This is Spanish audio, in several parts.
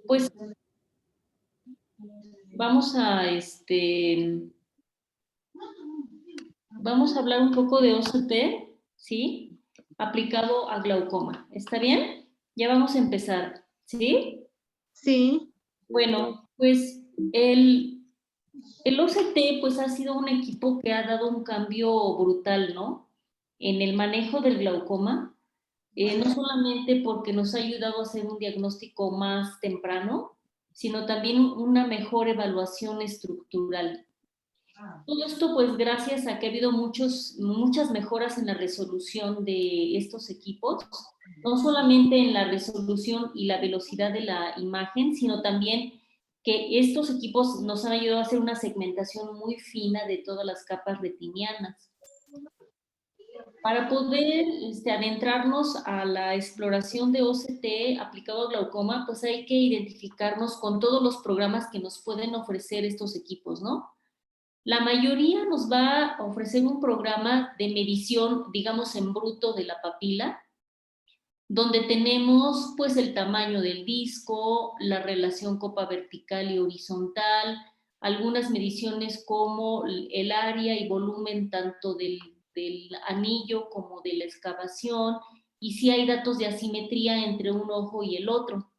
Pues vamos a, vamos a hablar un poco de OCT, ¿sí? Aplicado a glaucoma. ¿Está bien? Ya vamos a empezar, ¿sí? Sí. Bueno, pues el OCT pues ha sido un equipo que ha dado un cambio brutal, ¿no? En el manejo del glaucoma, no solamente porque nos ha ayudado a hacer un diagnóstico más temprano, sino también una mejor evaluación estructural. Todo esto, pues, gracias a que ha habido muchas mejoras en la resolución de estos equipos, no solamente en la resolución y la velocidad de la imagen, sino también que estos equipos nos han ayudado a hacer una segmentación muy fina de todas las capas retinianas. Para poder adentrarnos a la exploración de OCT aplicado a glaucoma, pues hay que identificarnos con todos los programas que nos pueden ofrecer estos equipos, ¿no? La mayoría nos va a ofrecer un programa de medición, digamos, en bruto de la papila, donde tenemos pues el tamaño del disco, la relación copa vertical y horizontal, algunas mediciones como el área y volumen tanto del anillo como de la excavación, y si hay datos de asimetría entre un ojo y el otro.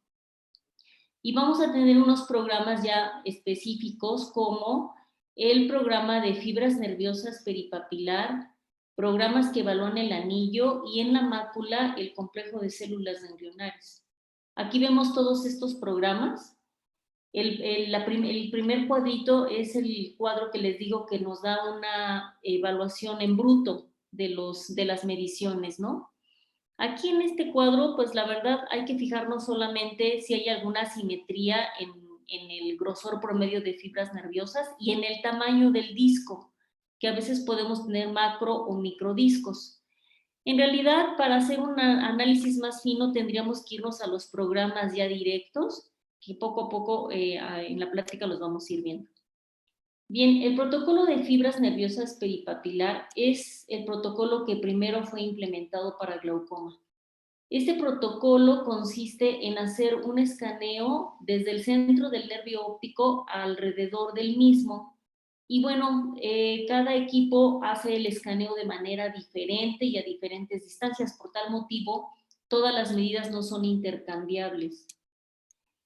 Y vamos a tener unos programas ya específicos como el programa de fibras nerviosas peripapilar, programas que evalúan el anillo y en la mácula el complejo de células ganglionares. Aquí vemos todos estos programas. El primer cuadrito es el cuadro que les digo que nos da una evaluación en bruto de las mediciones, ¿no? Aquí en este cuadro, pues la verdad hay que fijarnos solamente si hay alguna asimetría en el grosor promedio de fibras nerviosas y en el tamaño del disco, que a veces podemos tener macro o microdiscos. En realidad, para hacer un análisis más fino, tendríamos que irnos a los programas ya directos, que poco a poco en la plática los vamos a ir viendo. Bien, el protocolo de fibras nerviosas peripapilar es el protocolo que primero fue implementado para glaucoma. Este protocolo consiste en hacer un escaneo desde el centro del nervio óptico alrededor del mismo. Y bueno, cada equipo hace el escaneo de manera diferente y a diferentes distancias. Por tal motivo, todas las medidas no son intercambiables.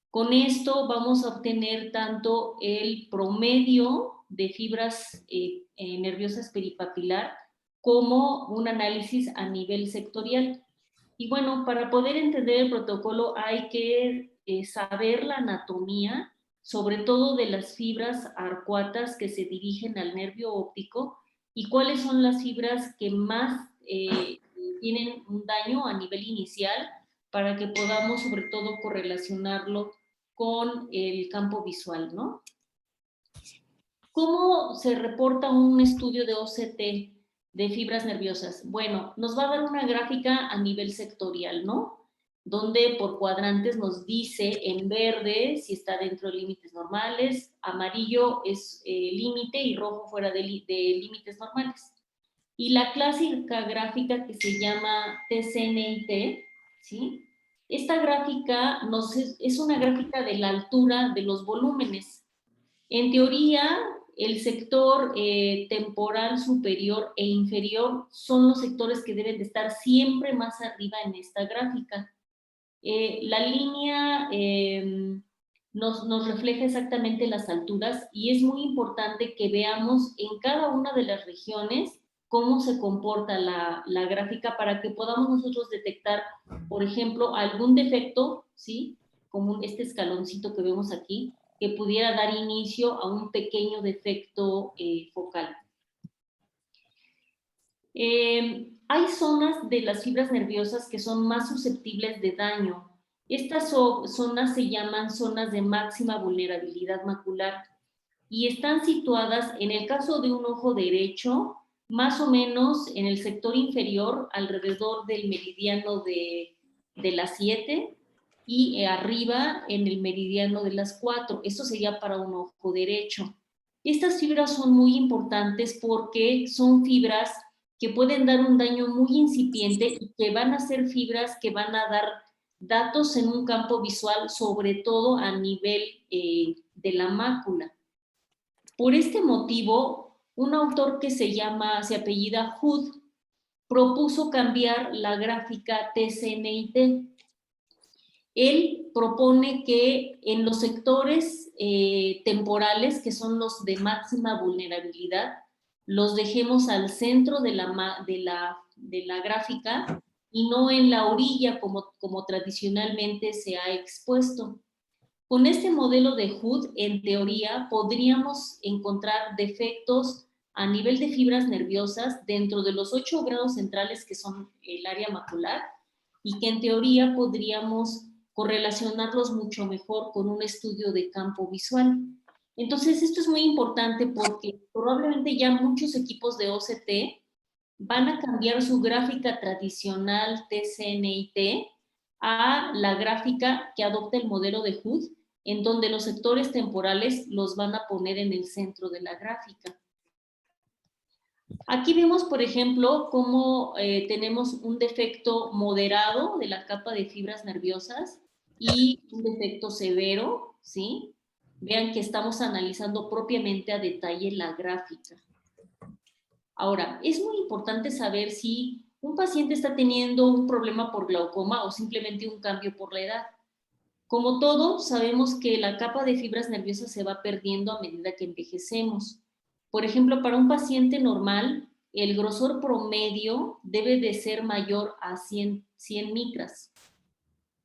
Con esto vamos a obtener tanto el promedio de fibras nerviosas peripapilar como un análisis a nivel sectorial. Y bueno, para poder entender el protocolo hay que saber la anatomía, sobre todo de las fibras arcuatas que se dirigen al nervio óptico y cuáles son las fibras que más tienen un daño a nivel inicial para que podamos sobre todo correlacionarlo con el campo visual, ¿no? ¿Cómo se reporta un estudio de OCT de fibras nerviosas? Bueno, nos va a dar una gráfica a nivel sectorial, ¿no? Donde por cuadrantes nos dice en verde si está dentro de límites normales, amarillo es límite y rojo fuera de límites normales. Y la clásica gráfica que se llama TCNIT, ¿sí? Esta gráfica es una gráfica de la altura de los volúmenes. En teoría, el sector temporal superior e inferior son los sectores que deben de estar siempre más arriba en esta gráfica. La línea nos refleja exactamente las alturas y es muy importante que veamos en cada una de las regiones cómo se comporta la gráfica para que podamos nosotros detectar, por ejemplo, algún defecto, ¿sí? Como este escaloncito que vemos aquí, que pudiera dar inicio a un pequeño defecto focal. Hay zonas de las fibras nerviosas que son más susceptibles de daño. Estas zonas se llaman zonas de máxima vulnerabilidad macular y están situadas, en el caso de un ojo derecho, más o menos en el sector inferior, alrededor del meridiano de las 7 y arriba en el meridiano de las 4. Esto sería para un ojo derecho. Estas fibras son muy importantes porque son fibras que pueden dar un daño muy incipiente y que van a ser fibras que van a dar datos en un campo visual, sobre todo a nivel de la mácula. Por este motivo, un autor que se apellida Hood, propuso cambiar la gráfica TCNIT. Él propone que en los sectores temporales, que son los de máxima vulnerabilidad, los dejemos al centro de la gráfica y no en la orilla como tradicionalmente se ha expuesto. Con este modelo de Hood, en teoría, podríamos encontrar defectos a nivel de fibras nerviosas dentro de los 8 grados centrales que son el área macular y que en teoría podríamos correlacionarlos mucho mejor con un estudio de campo visual. Entonces, esto es muy importante porque probablemente ya muchos equipos de OCT van a cambiar su gráfica tradicional TCNIT a la gráfica que adopta el modelo de Hood, en donde los sectores temporales los van a poner en el centro de la gráfica. Aquí vemos, por ejemplo, cómo tenemos un defecto moderado de la capa de fibras nerviosas y un defecto severo, ¿sí? Vean que estamos analizando propiamente a detalle la gráfica. Ahora, es muy importante saber si un paciente está teniendo un problema por glaucoma o simplemente un cambio por la edad. Como todo, sabemos que la capa de fibras nerviosas se va perdiendo a medida que envejecemos. Por ejemplo, para un paciente normal, el grosor promedio debe de ser mayor a 100 micras.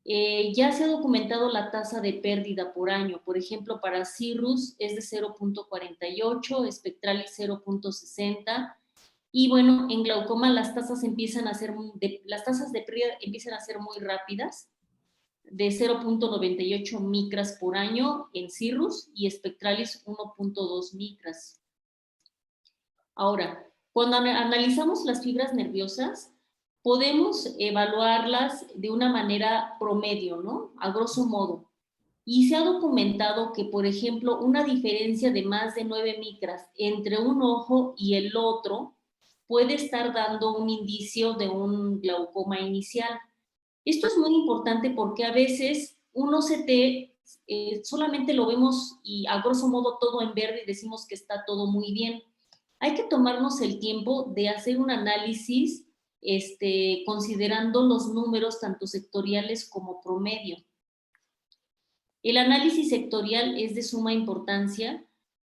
Ya se ha documentado la tasa de pérdida por año. Por ejemplo, para Cirrus es de 0.48, Spectralis 0.60. Y bueno, en glaucoma las tasas de pérdida empiezan a ser muy rápidas, de 0.98 micras por año en Cirrus y Spectralis 1.2 micras. Ahora, cuando analizamos las fibras nerviosas, podemos evaluarlas de una manera promedio, ¿no? A grosso modo. Y se ha documentado que, por ejemplo, una diferencia de más de 9 micras entre un ojo y el otro puede estar dando un indicio de un glaucoma inicial. Esto es muy importante porque a veces un OCT solamente lo vemos y a grosso modo todo en verde y decimos que está todo muy bien. Hay que tomarnos el tiempo de hacer un análisis considerando los números tanto sectoriales como promedio. El análisis sectorial es de suma importancia.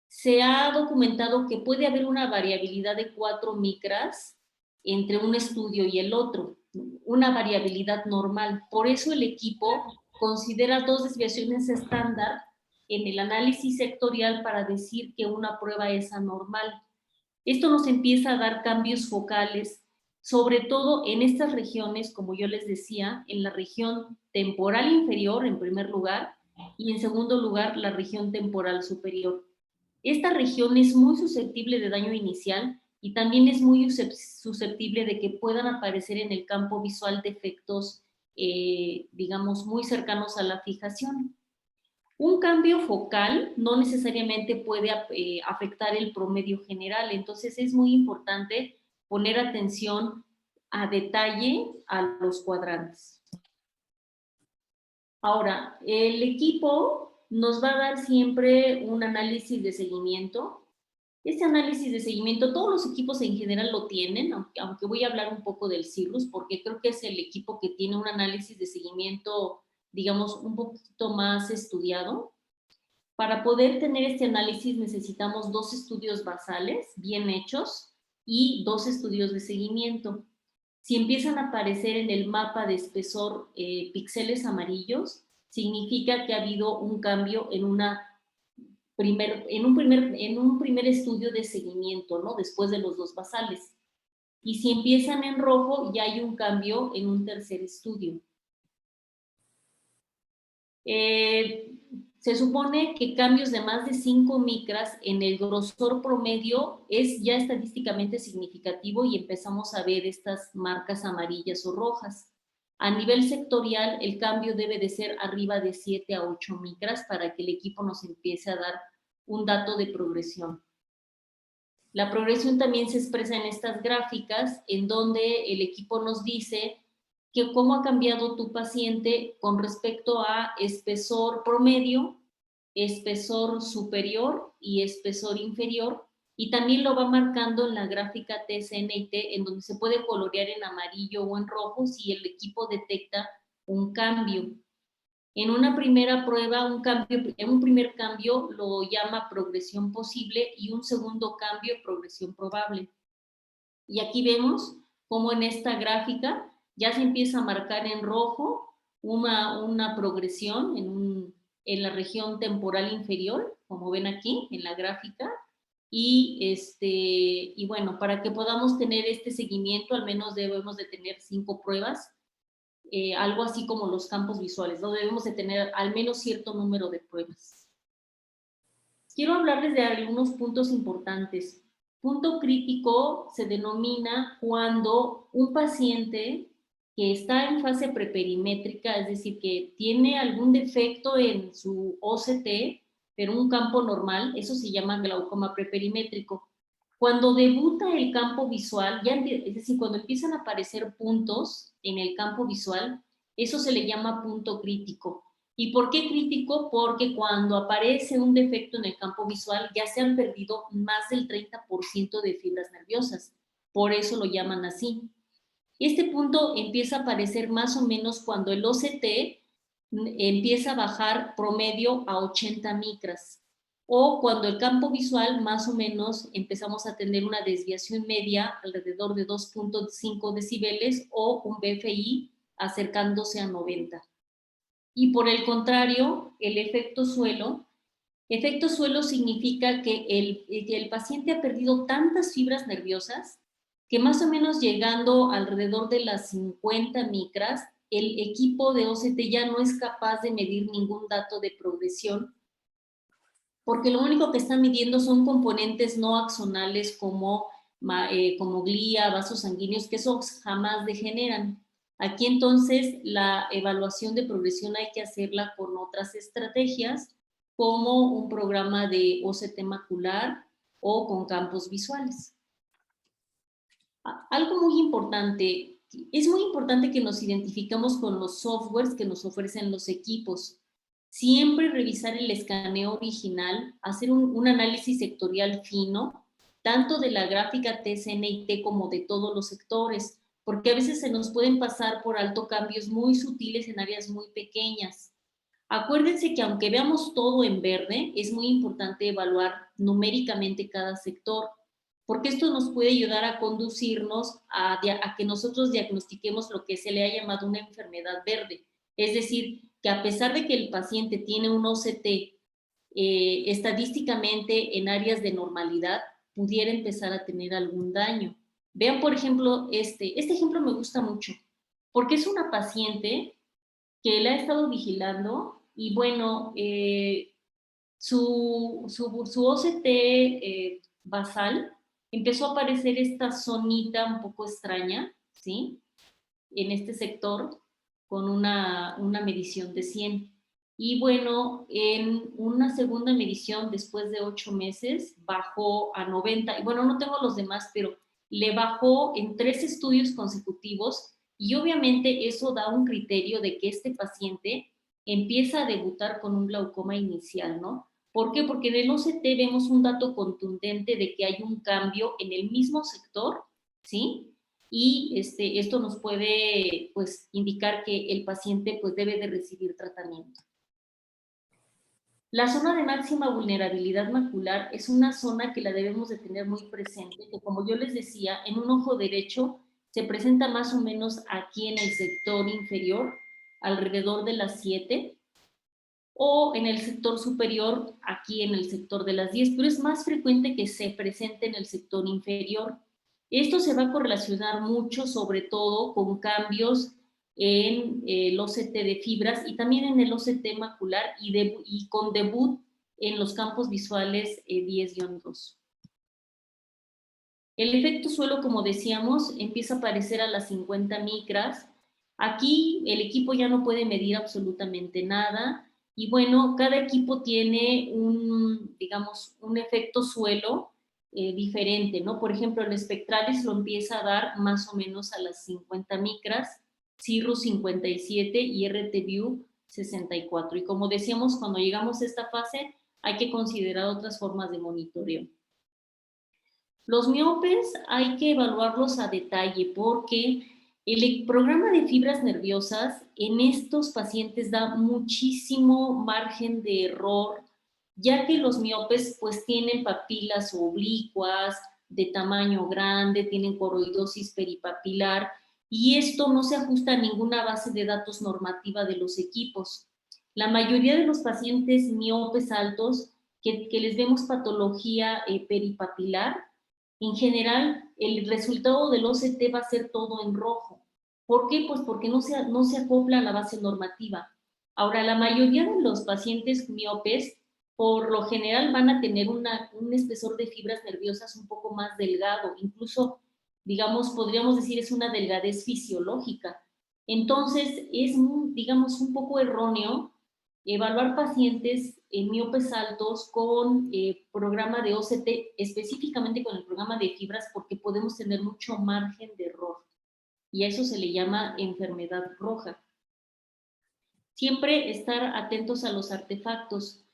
Se ha documentado que puede haber una variabilidad de 4 micras entre un estudio y el otro, una variabilidad normal. Por eso el equipo considera 2 desviaciones estándar en el análisis sectorial para decir que una prueba es anormal. Esto nos empieza a dar cambios focales, sobre todo en estas regiones, como yo les decía, en la región temporal inferior en primer lugar y en segundo lugar la región temporal superior. Esta región es muy susceptible de daño inicial y también es muy susceptible de que puedan aparecer en el campo visual defectos, digamos, muy cercanos a la fijación. Un cambio focal no necesariamente puede afectar el promedio general, entonces es muy importante poner atención a detalle a los cuadrantes. Ahora, el equipo nos va a dar siempre un análisis de seguimiento. Este análisis de seguimiento, todos los equipos en general lo tienen, aunque voy a hablar un poco del Cirrus, porque creo que es el equipo que tiene un análisis de seguimiento, digamos, un poquito más estudiado. Para poder tener este análisis necesitamos 2 estudios basales bien hechos y 2 estudios de seguimiento. Si empiezan a aparecer en el mapa de espesor píxeles amarillos, significa que ha habido un cambio en un primer estudio de seguimiento, ¿no? Después de los 2 basales. Y si empiezan en rojo, ya hay un cambio en un tercer estudio. Se supone que cambios de más de 5 micras en el grosor promedio es ya estadísticamente significativo y empezamos a ver estas marcas amarillas o rojas. A nivel sectorial, el cambio debe de ser arriba de 7 a 8 micras para que el equipo nos empiece a dar un dato de progresión. La progresión también se expresa en estas gráficas, en donde el equipo nos dice que cómo ha cambiado tu paciente con respecto a espesor promedio, espesor superior y espesor inferior, y también lo va marcando en la gráfica TSNT, en donde se puede colorear en amarillo o en rojo si el equipo detecta un cambio. En una primera prueba, un primer cambio lo llama progresión posible y un segundo cambio progresión probable. Y aquí vemos cómo en esta gráfica ya se empieza a marcar en rojo una progresión en la región temporal inferior, como ven aquí en la gráfica, y bueno, para que podamos tener este seguimiento, al menos debemos de tener 5 pruebas, algo así como los campos visuales, ¿no? Debemos de tener al menos cierto número de pruebas. Quiero hablarles de algunos puntos importantes. Punto crítico se denomina cuando un paciente que está en fase preperimétrica, es decir, que tiene algún defecto en su OCT, pero un campo normal, eso se llama glaucoma preperimétrico. Cuando debuta el campo visual, es decir, cuando empiezan a aparecer puntos en el campo visual, eso se le llama punto crítico. ¿Y por qué crítico? Porque cuando aparece un defecto en el campo visual ya se han perdido más del 30% de fibras nerviosas. Por eso lo llaman así. Este punto empieza a aparecer más o menos cuando el OCT empieza a bajar promedio a 80 micras o cuando el campo visual más o menos empezamos a tener una desviación media alrededor de 2.5 decibeles o un BFI acercándose a 90. Y por el contrario, el efecto suelo significa que el paciente ha perdido tantas fibras nerviosas que más o menos llegando alrededor de las 50 micras, el equipo de OCT ya no es capaz de medir ningún dato de progresión, porque lo único que están midiendo son componentes no axonales como glía, vasos sanguíneos, que esos jamás degeneran. Aquí entonces la evaluación de progresión hay que hacerla con otras estrategias, como un programa de OCT macular o con campos visuales. Algo muy importante, es muy importante que nos identifiquemos con los softwares que nos ofrecen los equipos. Siempre revisar el escaneo original, hacer un análisis sectorial fino, tanto de la gráfica TSNT como de todos los sectores, porque a veces se nos pueden pasar por alto cambios muy sutiles en áreas muy pequeñas. Acuérdense que aunque veamos todo en verde, es muy importante evaluar numéricamente cada sector, porque esto nos puede ayudar a conducirnos a que nosotros diagnostiquemos lo que se le ha llamado una enfermedad verde. Es decir, que a pesar de que el paciente tiene un OCT estadísticamente en áreas de normalidad, pudiera empezar a tener algún daño. Vean, por ejemplo, este ejemplo me gusta mucho, porque es una paciente que la ha estado vigilando y bueno, su OCT basal empezó a aparecer esta zonita un poco extraña, ¿sí? En este sector con una medición de 100. Y bueno, en una segunda medición después de 8 meses bajó a 90. Y bueno, no tengo los demás, pero le bajó en 3 estudios consecutivos y obviamente eso da un criterio de que este paciente empieza a debutar con un glaucoma inicial, ¿no? ¿Por qué? Porque en el OCT vemos un dato contundente de que hay un cambio en el mismo sector, ¿sí? Y esto nos puede pues, indicar que el paciente pues, debe de recibir tratamiento. La zona de máxima vulnerabilidad macular es una zona que la debemos de tener muy presente, que como yo les decía, en un ojo derecho se presenta más o menos aquí en el sector inferior, alrededor de las 7, o en el sector superior, aquí en el sector de las 10, pero es más frecuente que se presente en el sector inferior. Esto se va a correlacionar mucho, sobre todo, con cambios en el OCT de fibras y también en el OCT macular y con debut en los campos visuales 10-2. El efecto suelo, como decíamos, empieza a aparecer a las 50 micras. Aquí el equipo ya no puede medir absolutamente nada. Y bueno, cada equipo tiene digamos, un efecto suelo diferente, ¿no? Por ejemplo, el Spectralis lo empieza a dar más o menos a las 50 micras, Cirrus 57 y RTView 64. Y como decíamos, cuando llegamos a esta fase, hay que considerar otras formas de monitoreo. Los miopes hay que evaluarlos a detalle porque el programa de fibras nerviosas en estos pacientes da muchísimo margen de error, ya que los miopes pues tienen papilas oblicuas de tamaño grande, tienen coroidosis peripapilar y esto no se ajusta a ninguna base de datos normativa de los equipos. La mayoría de los pacientes miopes altos que les vemos patología peripapilar, en general, el resultado del OCT va a ser todo en rojo. ¿Por qué? Pues porque no se acopla a la base normativa. Ahora, la mayoría de los pacientes miopes, por lo general, van a tener un espesor de fibras nerviosas un poco más delgado. Incluso, digamos, podríamos decir es una delgadez fisiológica. Entonces, es, digamos, un poco erróneo evaluar pacientes en miopes altos con programa de OCT, específicamente con el programa de fibras, porque podemos tener mucho margen de error. Y a eso se le llama enfermedad roja. Siempre estar atentos a los artefactos,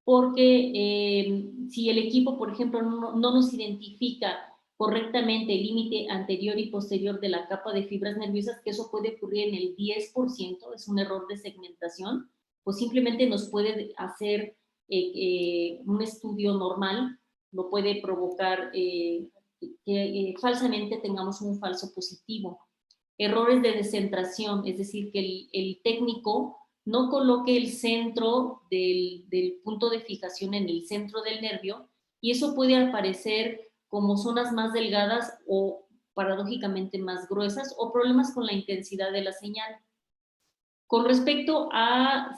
porque si el equipo, por ejemplo, no nos identifica correctamente el límite anterior y posterior de la capa de fibras nerviosas, que eso puede ocurrir en el 10%, es un error de segmentación, pues simplemente nos puede hacer un estudio normal, lo puede provocar que falsamente tengamos un falso positivo. Errores de descentración, es decir, que el técnico no coloque el centro del punto de fijación en el centro del nervio y eso puede aparecer como zonas más delgadas o paradójicamente más gruesas o problemas con la intensidad de la señal. Con respecto a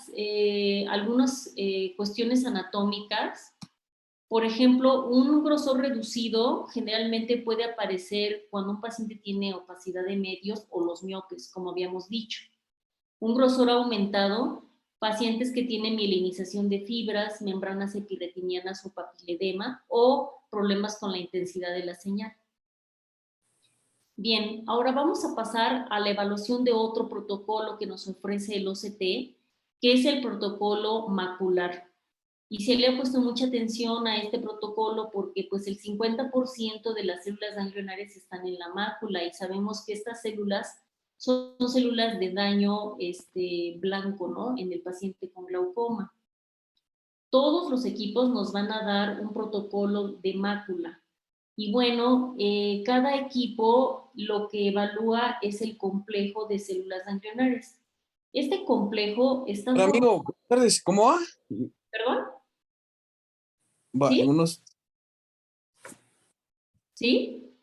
algunas cuestiones anatómicas, por ejemplo, un grosor reducido generalmente puede aparecer cuando un paciente tiene opacidad de medios o los miopes, como habíamos dicho. Un grosor aumentado, pacientes que tienen mielinización de fibras, membranas epirretinianas o papiledema o problemas con la intensidad de la señal. Bien, ahora vamos a pasar a la evaluación de otro protocolo que nos ofrece el OCT, que es el protocolo macular. Y se le ha puesto mucha atención a este protocolo porque pues el 50% de las células ganglionares están en la mácula y sabemos que estas células son células de daño blanco, ¿no? En el paciente con glaucoma. Todos los equipos nos van a dar un protocolo de mácula. Y bueno, cada equipo lo que evalúa es el complejo de células ganglionares. Este complejo está... Hola, amigo, buenas tardes, ¿cómo va? ¿Perdón? Va, ¿Sí? unos... ¿Sí?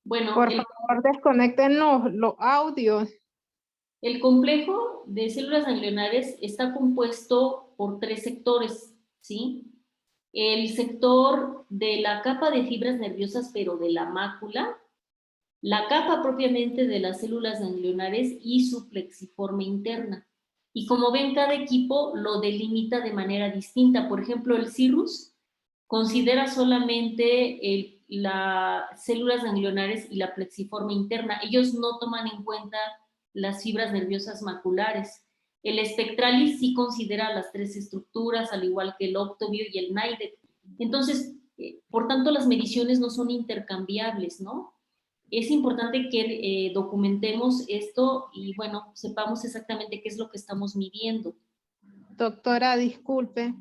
Bueno, Por favor, desconecten los audios. el complejo de células ganglionares está compuesto por 3 sectores, ¿sí? El sector de la capa de fibras nerviosas, pero de la mácula, la capa propiamente de las células ganglionares y su plexiforme interna. Y como ven, cada equipo lo delimita de manera distinta. Por ejemplo, el Cirrus considera solamente las células ganglionares y la plexiforme interna. Ellos no toman en cuenta las fibras nerviosas maculares. El Spectralis sí considera las 3 estructuras, al igual que el Octovio y el NIDEC. Entonces, por tanto, las mediciones no son intercambiables, ¿no? Es importante que documentemos esto y, bueno, sepamos exactamente qué es lo que estamos midiendo. Doctora, disculpe.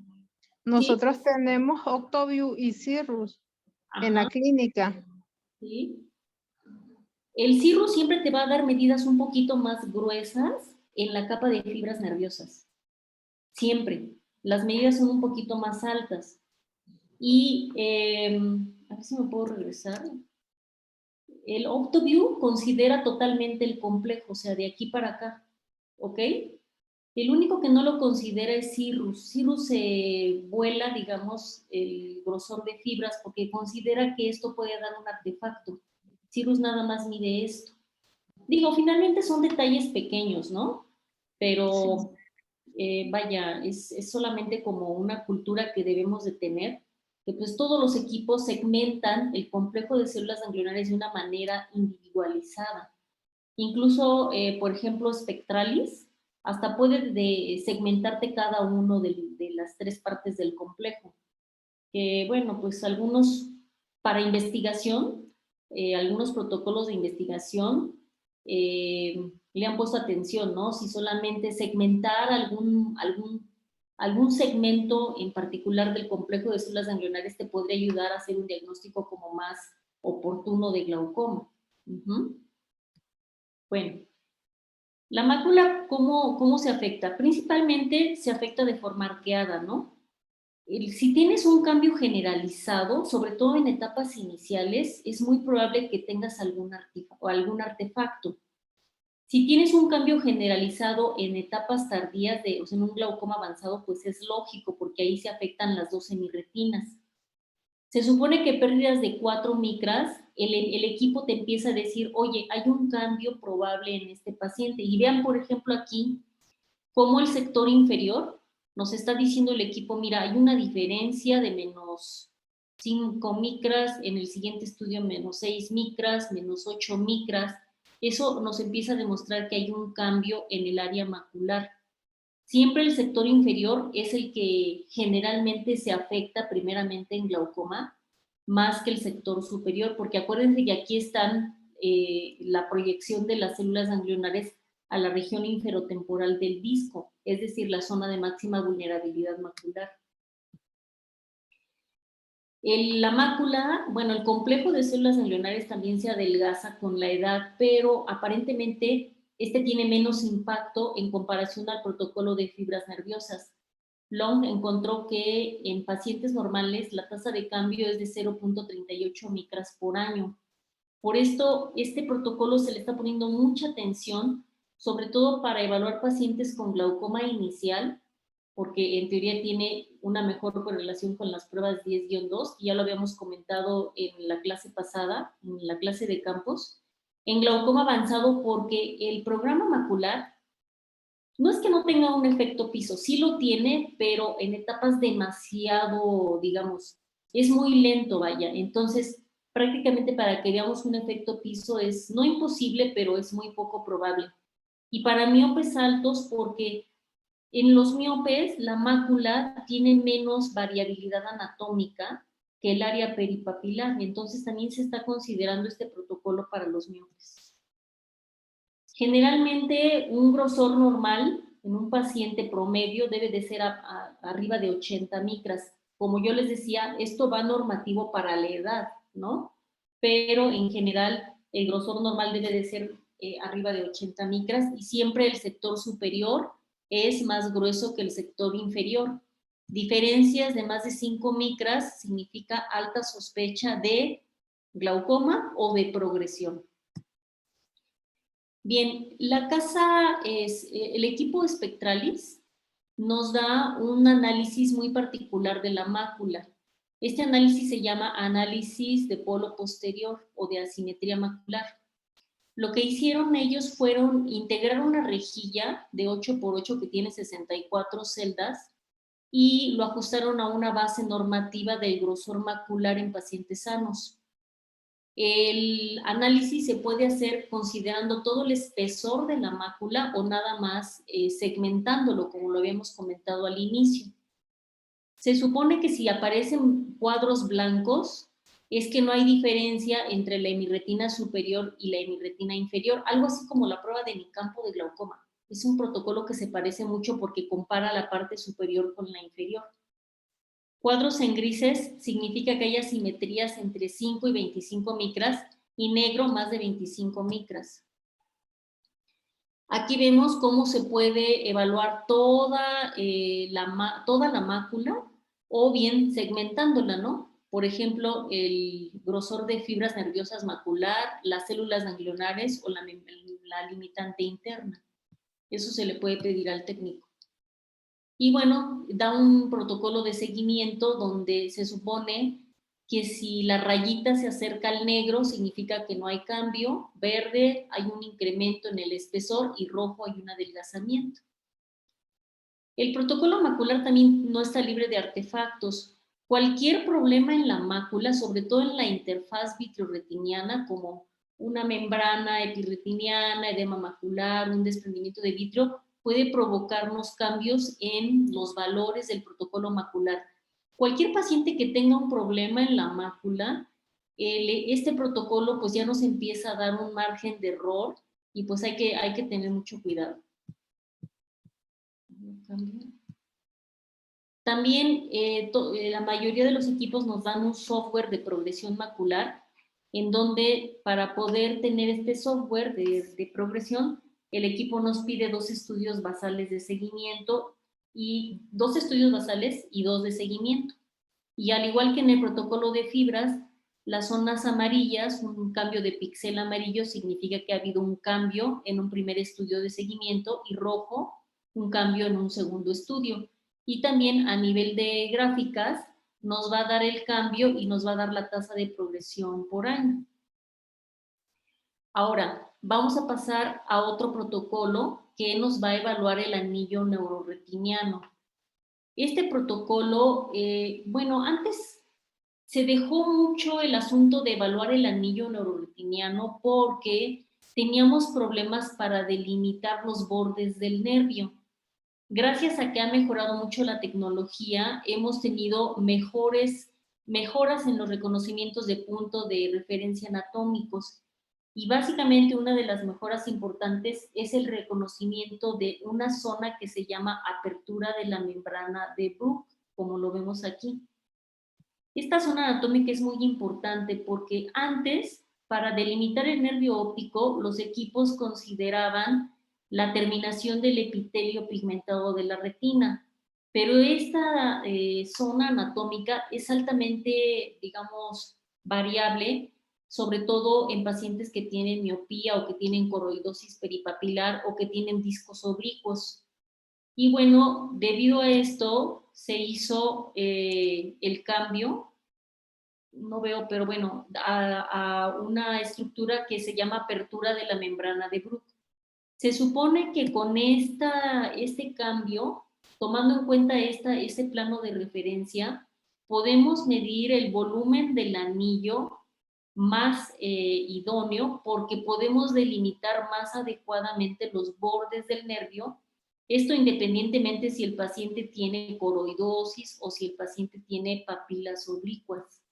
Nosotros ¿Sí? tenemos Octoview y Cirrus en la clínica. ¿Sí? El Cirrus siempre te va a dar medidas un poquito más gruesas en la capa de fibras nerviosas. Siempre. Las medidas son un poquito más altas. Y a ver si me puedo regresar. El Octoview considera totalmente el complejo, o sea, de aquí para acá. ¿Ok? El único que no lo considera es Cirrus. Cirrus se vuela, digamos, el grosor de fibras porque considera que esto puede dar un artefacto. Cirrus nada más mide esto. Digo, finalmente son detalles pequeños, ¿no? Pero vaya, es solamente como una cultura que debemos de tener, que pues todos los equipos segmentan el complejo de células ganglionares de una manera individualizada. Incluso, por ejemplo, Spectralis, hasta puede segmentarte cada uno de las 3 partes del complejo. Que bueno, pues algunos para investigación, algunos protocolos de investigación le han puesto atención, ¿no? Si solamente segmentar algún segmento en particular del complejo de células ganglionares te podría ayudar a hacer un diagnóstico como más oportuno de glaucoma. Bueno, la mácula, ¿cómo se afecta? Principalmente se afecta de forma arqueada, ¿no? Si tienes un cambio generalizado, sobre todo en etapas iniciales, es muy probable que tengas algún artefacto. Si tienes un cambio generalizado en etapas tardías, o sea, en un glaucoma avanzado, pues es lógico, porque ahí se afectan las 2 semirretinas. Se supone que pérdidas de 4 micras, el equipo te empieza a decir, oye, hay un cambio probable en este paciente. Y vean, por ejemplo, aquí, cómo el sector inferior nos está diciendo el equipo, mira, hay una diferencia de menos 5 micras, en el siguiente estudio menos 6 micras, menos 8 micras. Eso nos empieza a demostrar que hay un cambio en el área macular. Siempre el sector inferior es el que generalmente se afecta primeramente en glaucoma, más que el sector superior, porque acuérdense que aquí están la proyección de las células ganglionares a la región inferotemporal del disco, es decir, la zona de máxima vulnerabilidad macular. La mácula, bueno, el complejo de células ganglionares también se adelgaza con la edad, pero aparentemente este tiene menos impacto en comparación al protocolo de fibras nerviosas. Long encontró que en pacientes normales la tasa de cambio es de 0.38 micras por año. Por esto, este protocolo se le está poniendo mucha atención, sobre todo para evaluar pacientes con glaucoma inicial, porque en teoría tiene una mejor correlación con las pruebas 10-2, y ya lo habíamos comentado en la clase pasada, en la clase de campos, en glaucoma avanzado, porque el programa macular no es que no tenga un efecto piso, sí lo tiene, pero en etapas demasiado, digamos, es muy lento, vaya. Entonces, prácticamente para que veamos un efecto piso es no imposible, pero es muy poco probable. Y para miopes altos, porque en los miopes la mácula tiene menos variabilidad anatómica que el área peripapilar, entonces también se está considerando este protocolo para los miopes. Generalmente un grosor normal en un paciente promedio debe de ser arriba de 80 micras. Como yo les decía, esto va normativo para la edad, ¿no? Pero en general el grosor normal debe de ser arriba de 80 micras, y siempre el sector superior es más grueso que el sector inferior. Diferencias de más de 5 micras significa alta sospecha de glaucoma o de progresión. Bien, el equipo Spectralis nos da un análisis muy particular de la mácula. Este análisis se llama análisis de polo posterior o de asimetría macular. Lo que hicieron ellos fueron integrar una rejilla de 8x8 que tiene 64 celdas y lo ajustaron a una base normativa del grosor macular en pacientes sanos. El análisis se puede hacer considerando todo el espesor de la mácula o nada más segmentándolo, como lo habíamos comentado al inicio. Se supone que si aparecen cuadros blancos, es que no hay diferencia entre la hemirretina superior y la hemirretina inferior, algo así como la prueba de mi campo de glaucoma. Es un protocolo que se parece mucho porque compara la parte superior con la inferior. Cuadros en grises significa que hay asimetrías entre 5 y 25 micras, y negro más de 25 micras. Aquí vemos cómo se puede evaluar toda la mácula, o bien segmentándola, ¿no? Por ejemplo, el grosor de fibras nerviosas macular, las células ganglionares o la limitante interna. Eso se le puede pedir al técnico. Y bueno, da un protocolo de seguimiento donde se supone que si la rayita se acerca al negro significa que no hay cambio, verde hay un incremento en el espesor y rojo hay un adelgazamiento. El protocolo macular también no está libre de artefactos. Cualquier problema en la mácula, sobre todo en la interfaz vitreoretiniana, como una membrana epirretiniana, edema macular, un desprendimiento de vitrio, puede provocarnos cambios en los valores del protocolo macular. Cualquier paciente que tenga un problema en la mácula, este protocolo pues ya nos empieza a dar un margen de error y pues hay que tener mucho cuidado. También la mayoría de los equipos nos dan un software de progresión macular, en donde para poder tener este software de progresión, el equipo nos pide 2 estudios basales de seguimiento, y 2 estudios basales y 2 de seguimiento. Y al igual que en el protocolo de fibras, las zonas amarillas, un cambio de píxel amarillo significa que ha habido un cambio en un primer estudio de seguimiento, y rojo, un cambio en un segundo estudio. Y también a nivel de gráficas nos va a dar el cambio y nos va a dar la tasa de progresión por año. Ahora, vamos a pasar a otro protocolo que nos va a evaluar el anillo neuroretiniano. Este protocolo, bueno, antes se dejó mucho el asunto de evaluar el anillo neuroretiniano porque teníamos problemas para delimitar los bordes del nervio. Gracias a que ha mejorado mucho la tecnología, hemos tenido mejoras en los reconocimientos de punto de referencia anatómicos. Y básicamente una de las mejoras importantes es el reconocimiento de una zona que se llama apertura de la membrana de Bruch, como lo vemos aquí. Esta zona anatómica es muy importante porque antes, para delimitar el nervio óptico, los equipos consideraban la terminación del epitelio pigmentado de la retina, pero esta zona anatómica es altamente, digamos, variable, sobre todo en pacientes que tienen miopía o que tienen coroidosis peripapilar o que tienen discos oblicuos. Y bueno, debido a esto se hizo el cambio, no veo, pero bueno, a una estructura que se llama apertura de la membrana de Bruch. Se supone que con este cambio, tomando en cuenta este plano de referencia, podemos medir el volumen del anillo más idóneo, porque podemos delimitar más adecuadamente los bordes del nervio, esto independientemente si el paciente tiene coroidosis o si el paciente tiene papilas oblicuas.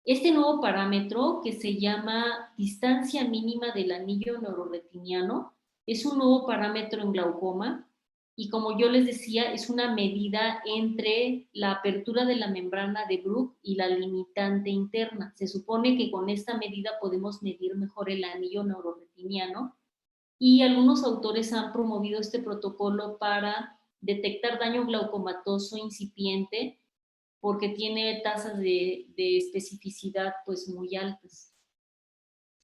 Este nuevo parámetro, que se llama distancia mínima del anillo neuroretiniano, es un nuevo parámetro en glaucoma, y como yo les decía, es una medida entre la apertura de la membrana de Bruch y la limitante interna. Se supone que con esta medida podemos medir mejor el anillo neuroretiniano, y algunos autores han promovido este protocolo para detectar daño glaucomatoso incipiente, porque tiene tasas de especificidad pues muy altas.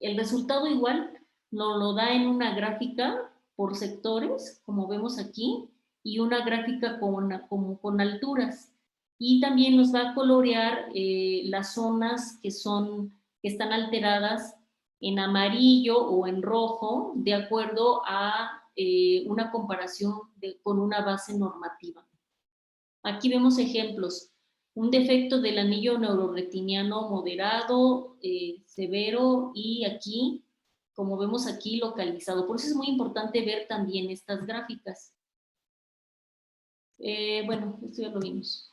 El resultado igual nos lo da en una gráfica por sectores, como vemos aquí, y una gráfica con alturas. Y también nos va a colorear las zonas que están alteradas en amarillo o en rojo, de acuerdo a una comparación con una base normativa. Aquí vemos ejemplos. Un defecto del anillo neuroretiniano moderado, severo, y aquí, como vemos aquí, localizado. Por eso es muy importante ver también estas gráficas. Bueno, esto ya lo vimos.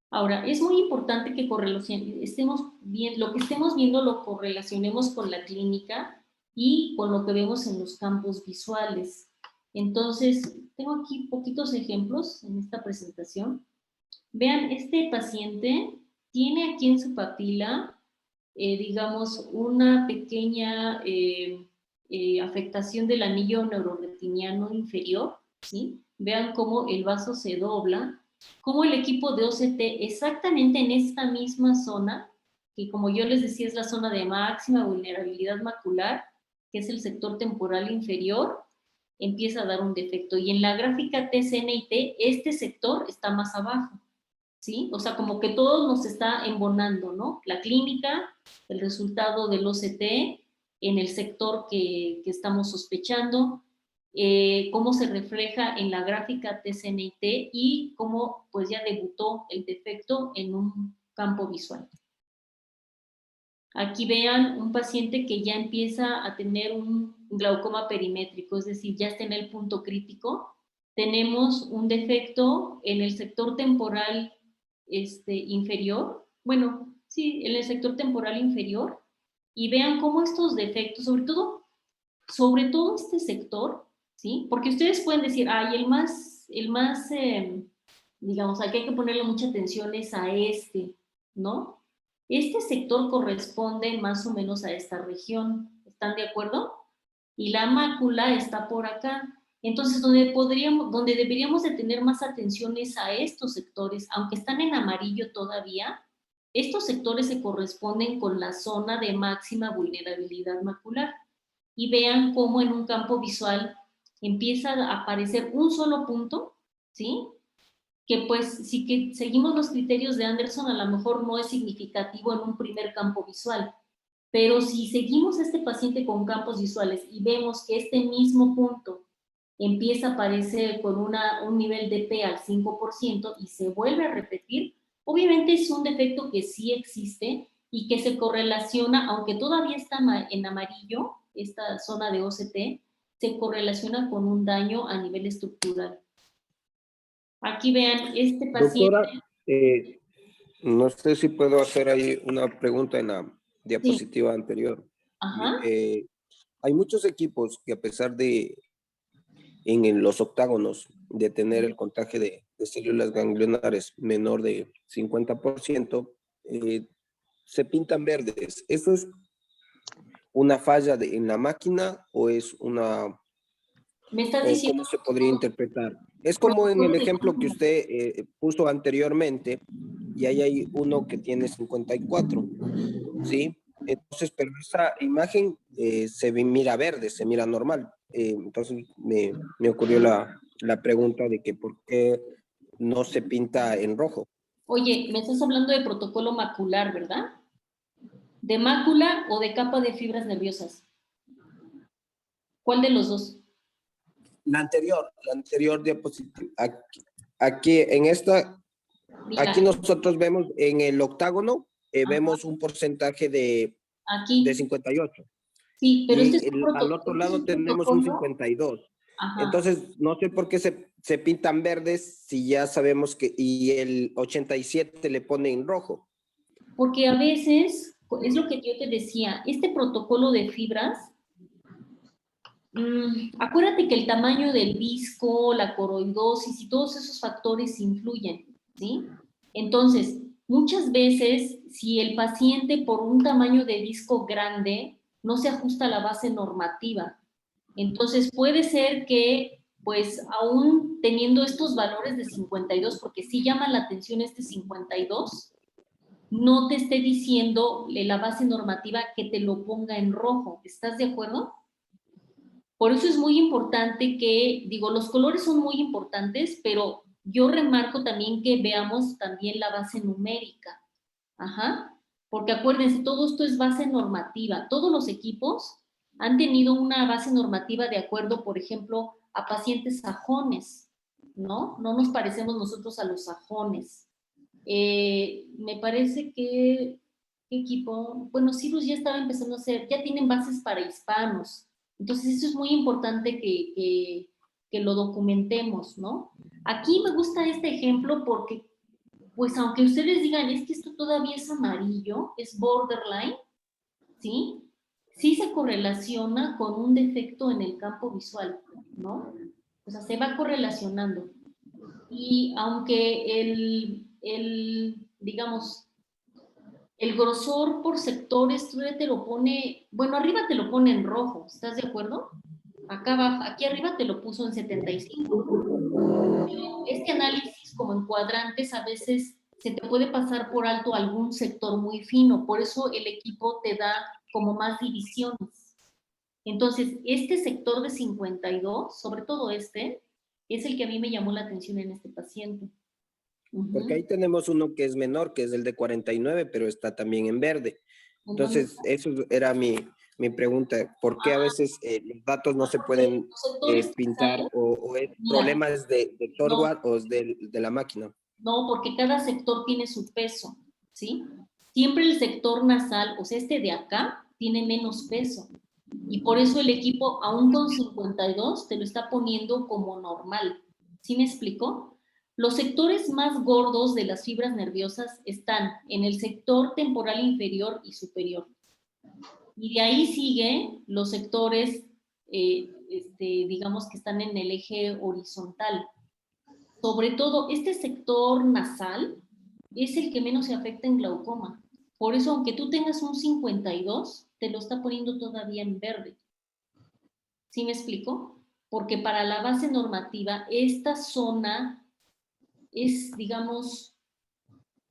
Ahora, es muy importante que lo que estemos viendo lo correlacionemos con la clínica y con lo que vemos en los campos visuales. Entonces, tengo aquí poquitos ejemplos en esta presentación. Vean, este paciente tiene aquí en su papila, digamos, una pequeña afectación del anillo neuroretiniano inferior, ¿sí? Vean cómo el vaso se dobla, cómo el equipo de OCT exactamente en esta misma zona, que como yo les decía es la zona de máxima vulnerabilidad macular, que es el sector temporal inferior, empieza a dar un defecto. Y en la gráfica TCNIT, este sector está más abajo, ¿sí? O sea, como que todo nos está embonando, ¿no? La clínica, el resultado del OCT, en el sector que estamos sospechando, cómo se refleja en la gráfica TCNIT y cómo pues ya debutó el defecto en un campo visual. Aquí vean un paciente que ya empieza a tener un glaucoma perimétrico, es decir, ya está en el punto crítico. Tenemos un defecto en el sector temporal inferior, bueno, sí, en el sector temporal inferior, y vean cómo estos defectos, sobre todo este sector, ¿sí? Porque ustedes pueden decir, ay, digamos, aquí hay que ponerle mucha atención es a ¿no? Este sector corresponde más o menos a esta región, ¿están de acuerdo? Y la mácula está por acá. Entonces, donde deberíamos de tener más atención es a estos sectores, aunque están en amarillo todavía, estos sectores se corresponden con la zona de máxima vulnerabilidad macular. Y vean cómo en un campo visual empieza a aparecer un solo punto, ¿sí? Que pues si que seguimos los criterios de Anderson, a lo mejor no es significativo en un primer campo visual, pero si seguimos a este paciente con campos visuales y vemos que este mismo punto empieza a aparecer con un nivel de P al 5% y se vuelve a repetir, obviamente es un defecto que sí existe y que se correlaciona, aunque todavía está en amarillo, esta zona de OCT, se correlaciona con un daño a nivel estructural. Aquí vean, este paciente... Doctora, no sé si puedo hacer ahí una pregunta en la diapositiva anterior. Ajá. Hay muchos equipos que a pesar de en los octágonos de tener el contagio de células ganglionares menor de 50%, se pintan verdes. ¿Eso es una falla en la máquina o es una... ¿Me estás diciendo? ¿Cómo se podría interpretar? Es como en el ejemplo que usted puso anteriormente, y ahí hay uno que tiene 54, ¿sí? Entonces, pero esa imagen se mira verde, se mira normal. Entonces, me ocurrió la pregunta de que por qué no se pinta en rojo. Oye, me estás hablando de protocolo macular, ¿verdad? ¿De mácula o de capa de fibras nerviosas? ¿Cuál de los dos? La anterior diapositiva. Aquí en esta, Mira, aquí nosotros vemos en el octágono, vemos un porcentaje de aquí. 58. Sí, pero Y al otro lado tenemos un 52. Ajá. Entonces, no sé por qué se pintan verdes si ya sabemos que, y el 87 le pone en rojo. Porque a veces, es lo que yo te decía, este protocolo de fibras, acuérdate que el tamaño del disco, la coroidosis y todos esos factores influyen, ¿sí? Entonces, muchas veces, si el paciente por un tamaño de disco grande no se ajusta a la base normativa, entonces puede ser que, pues, aún teniendo estos valores de 52, porque sí llama la atención este 52, no te esté diciendo la base normativa que te lo ponga en rojo. ¿Estás de acuerdo? Por eso es muy importante que, digo, los colores son muy importantes, pero yo remarco también que veamos también la base numérica. Ajá. Porque acuérdense, todo esto es base normativa. Todos los equipos han tenido una base normativa de acuerdo, por ejemplo, a pacientes sajones, ¿no? No nos parecemos nosotros a los sajones. Me parece que, ¿qué equipo? Bueno, Cirrus ya estaba empezando a hacer, ya tienen bases para hispanos. Entonces, eso es muy importante que lo documentemos, ¿no? Aquí me gusta este ejemplo porque, pues, aunque ustedes digan, es que esto todavía es amarillo, es borderline, ¿sí? Sí se correlaciona con un defecto en el campo visual, ¿no? O sea, se va correlacionando. Y aunque digamos, el grosor por sectores, tú te lo pone, bueno, arriba te lo pone en rojo, ¿estás de acuerdo? Acá abajo, aquí arriba te lo puso en 75. Este análisis, como en cuadrantes, a veces se te puede pasar por alto algún sector muy fino, por eso el equipo te da como más divisiones. Entonces, este sector de 52, sobre todo este, es el que a mí me llamó la atención en este paciente. Porque ahí tenemos uno que es menor, que es el de 49, pero está también en verde. Entonces, eso era mi pregunta. ¿Por qué a veces los datos no se pueden pintar o es problemas de software o es de la máquina? No, porque cada sector tiene su peso, ¿sí? siempre el sector nasal, o sea, este de acá, tiene menos peso. Y por eso el equipo, aún con 52, te lo está poniendo como normal. ¿Sí me explico? Los sectores más gordos de las fibras nerviosas están en el sector temporal inferior y superior. Y de ahí siguen los sectores, digamos, que están en el eje horizontal. Sobre todo, este sector nasal es el que menos se afecta en glaucoma. Por eso, aunque tú tengas un 52, te lo está poniendo todavía en verde. ¿Sí me explico? Porque para la base normativa, esta zona es, digamos,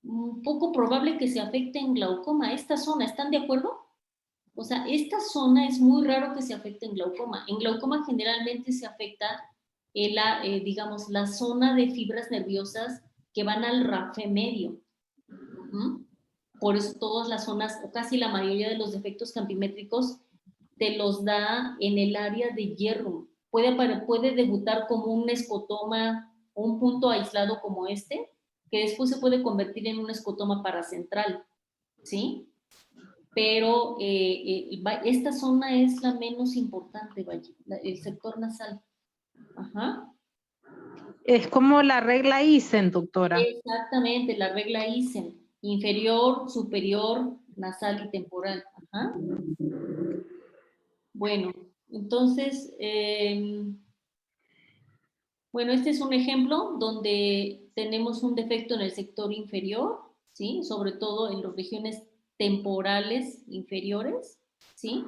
un poco probable que se afecte en glaucoma. Esta zona, ¿están de acuerdo? O sea, esta zona es muy raro que se afecte en glaucoma. En glaucoma generalmente se afecta, digamos, la zona de fibras nerviosas que van al rafe medio. Por eso todas las zonas, o casi la mayoría de los defectos campimétricos, te los da en el área de hierro. Puede debutar como un escotoma o un punto aislado como este, que después se puede convertir en un escotoma paracentral, ¿sí? Pero esta zona es la menos importante, vaya, el sector nasal. Ajá. Es como la regla Isen, doctora. Exactamente, la regla Isen, inferior, superior, nasal y temporal. Ajá. Bueno, entonces, bueno, este es un ejemplo donde tenemos un defecto en el sector inferior, ¿sí? Sobre todo en las regiones temporales inferiores, ¿sí?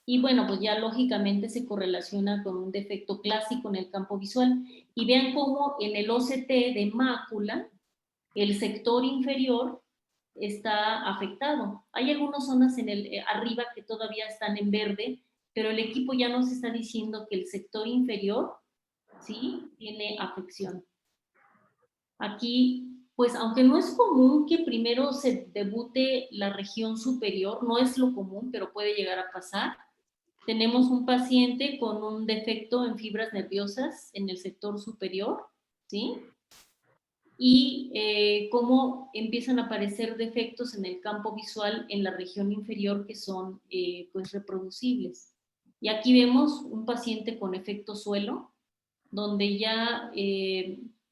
Y bueno, pues ya lógicamente se correlaciona con un defecto clásico en el campo visual. Y vean cómo en el OCT de mácula, el sector inferior está afectado. Hay algunas zonas en arriba que todavía están en verde, pero el equipo ya nos está diciendo que el sector inferior, ¿sí?, tiene afección. Aquí, pues aunque no es común que primero se debute la región superior, no es lo común, pero puede llegar a pasar. Tenemos un paciente con un defecto en fibras nerviosas en el sector superior, ¿sí? Y cómo empiezan a aparecer defectos en el campo visual en la región inferior que son pues reproducibles. Y aquí vemos un paciente con efecto suelo, donde ya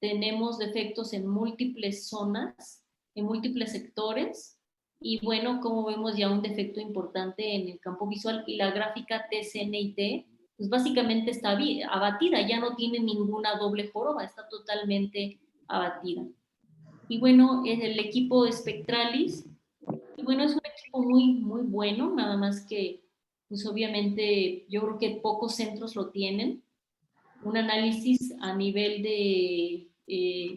tenemos defectos en múltiples zonas, en múltiples sectores, y bueno, como vemos ya un defecto importante en el campo visual, y la gráfica TCNIT, pues básicamente está abatida, ya no tiene ninguna doble joroba, está totalmente abatida. Y bueno, es el equipo Spectralis, y bueno, es un equipo muy, muy bueno, nada más que, pues obviamente, yo creo que pocos centros lo tienen. Un análisis a nivel de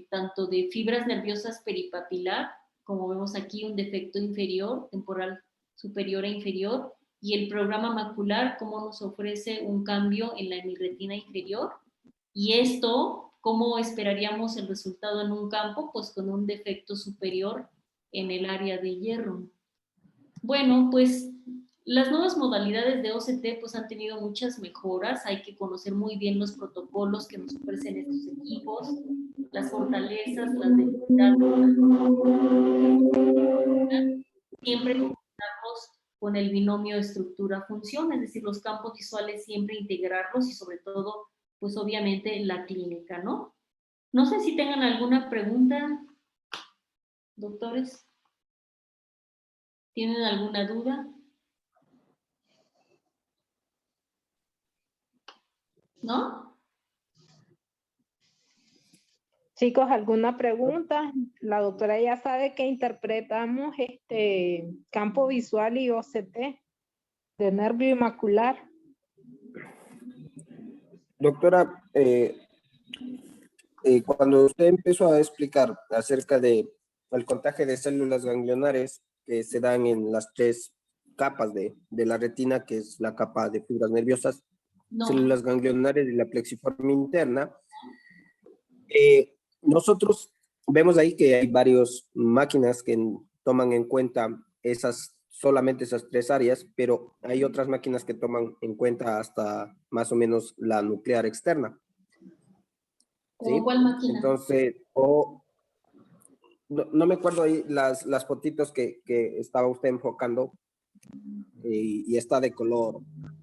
tanto de fibras nerviosas peripapilar, como vemos aquí, un defecto inferior, temporal superior e inferior, y el programa macular, cómo nos ofrece un cambio en la hemirretina inferior, y esto, ¿cómo esperaríamos el resultado en un campo? Pues con un defecto superior en el área de hierro. Bueno, pues las nuevas modalidades de OCT pues han tenido muchas mejoras, hay que conocer muy bien los protocolos que nos ofrecen estos equipos, las fortalezas, las debilidades, siempre conectarlos con el binomio estructura-función, es decir, los campos visuales siempre integrarlos y sobre todo, pues obviamente la clínica, ¿no? No sé si tengan alguna pregunta, doctores. ¿Tienen alguna duda? ¿No? Chicos, ¿alguna pregunta? La doctora ya sabe que interpretamos campo visual y OCT de nervio macular. Doctora, cuando usted empezó a explicar acerca de el contagio de células ganglionares que se dan en las tres capas de la retina, que es la capa de fibras nerviosas, células ganglionares y la plexiforme interna, nosotros vemos ahí que hay varias máquinas que toman en cuenta solamente esas tres áreas, pero hay otras máquinas que toman en cuenta hasta más o menos la nuclear externa. ¿Cómo cuál máquina? Entonces, no me acuerdo ahí las fotitos que estaba usted enfocando y está de color.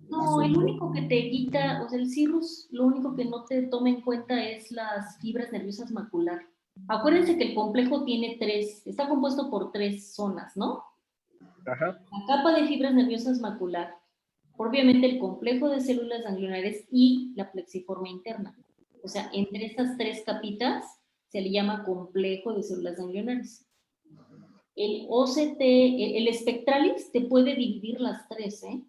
No, el único que te quita, o sea, el cirrus, lo único que no te toma en cuenta es las fibras nerviosas macular. Acuérdense que el complejo tiene está compuesto por 3 zonas, ¿no? Ajá. La capa de fibras nerviosas macular, obviamente el complejo de células ganglionares y la plexiforme interna. O sea, entre esas 3 capitas se le llama complejo de células ganglionares. El OCT, el Spectralis te puede dividir las 3, ¿eh?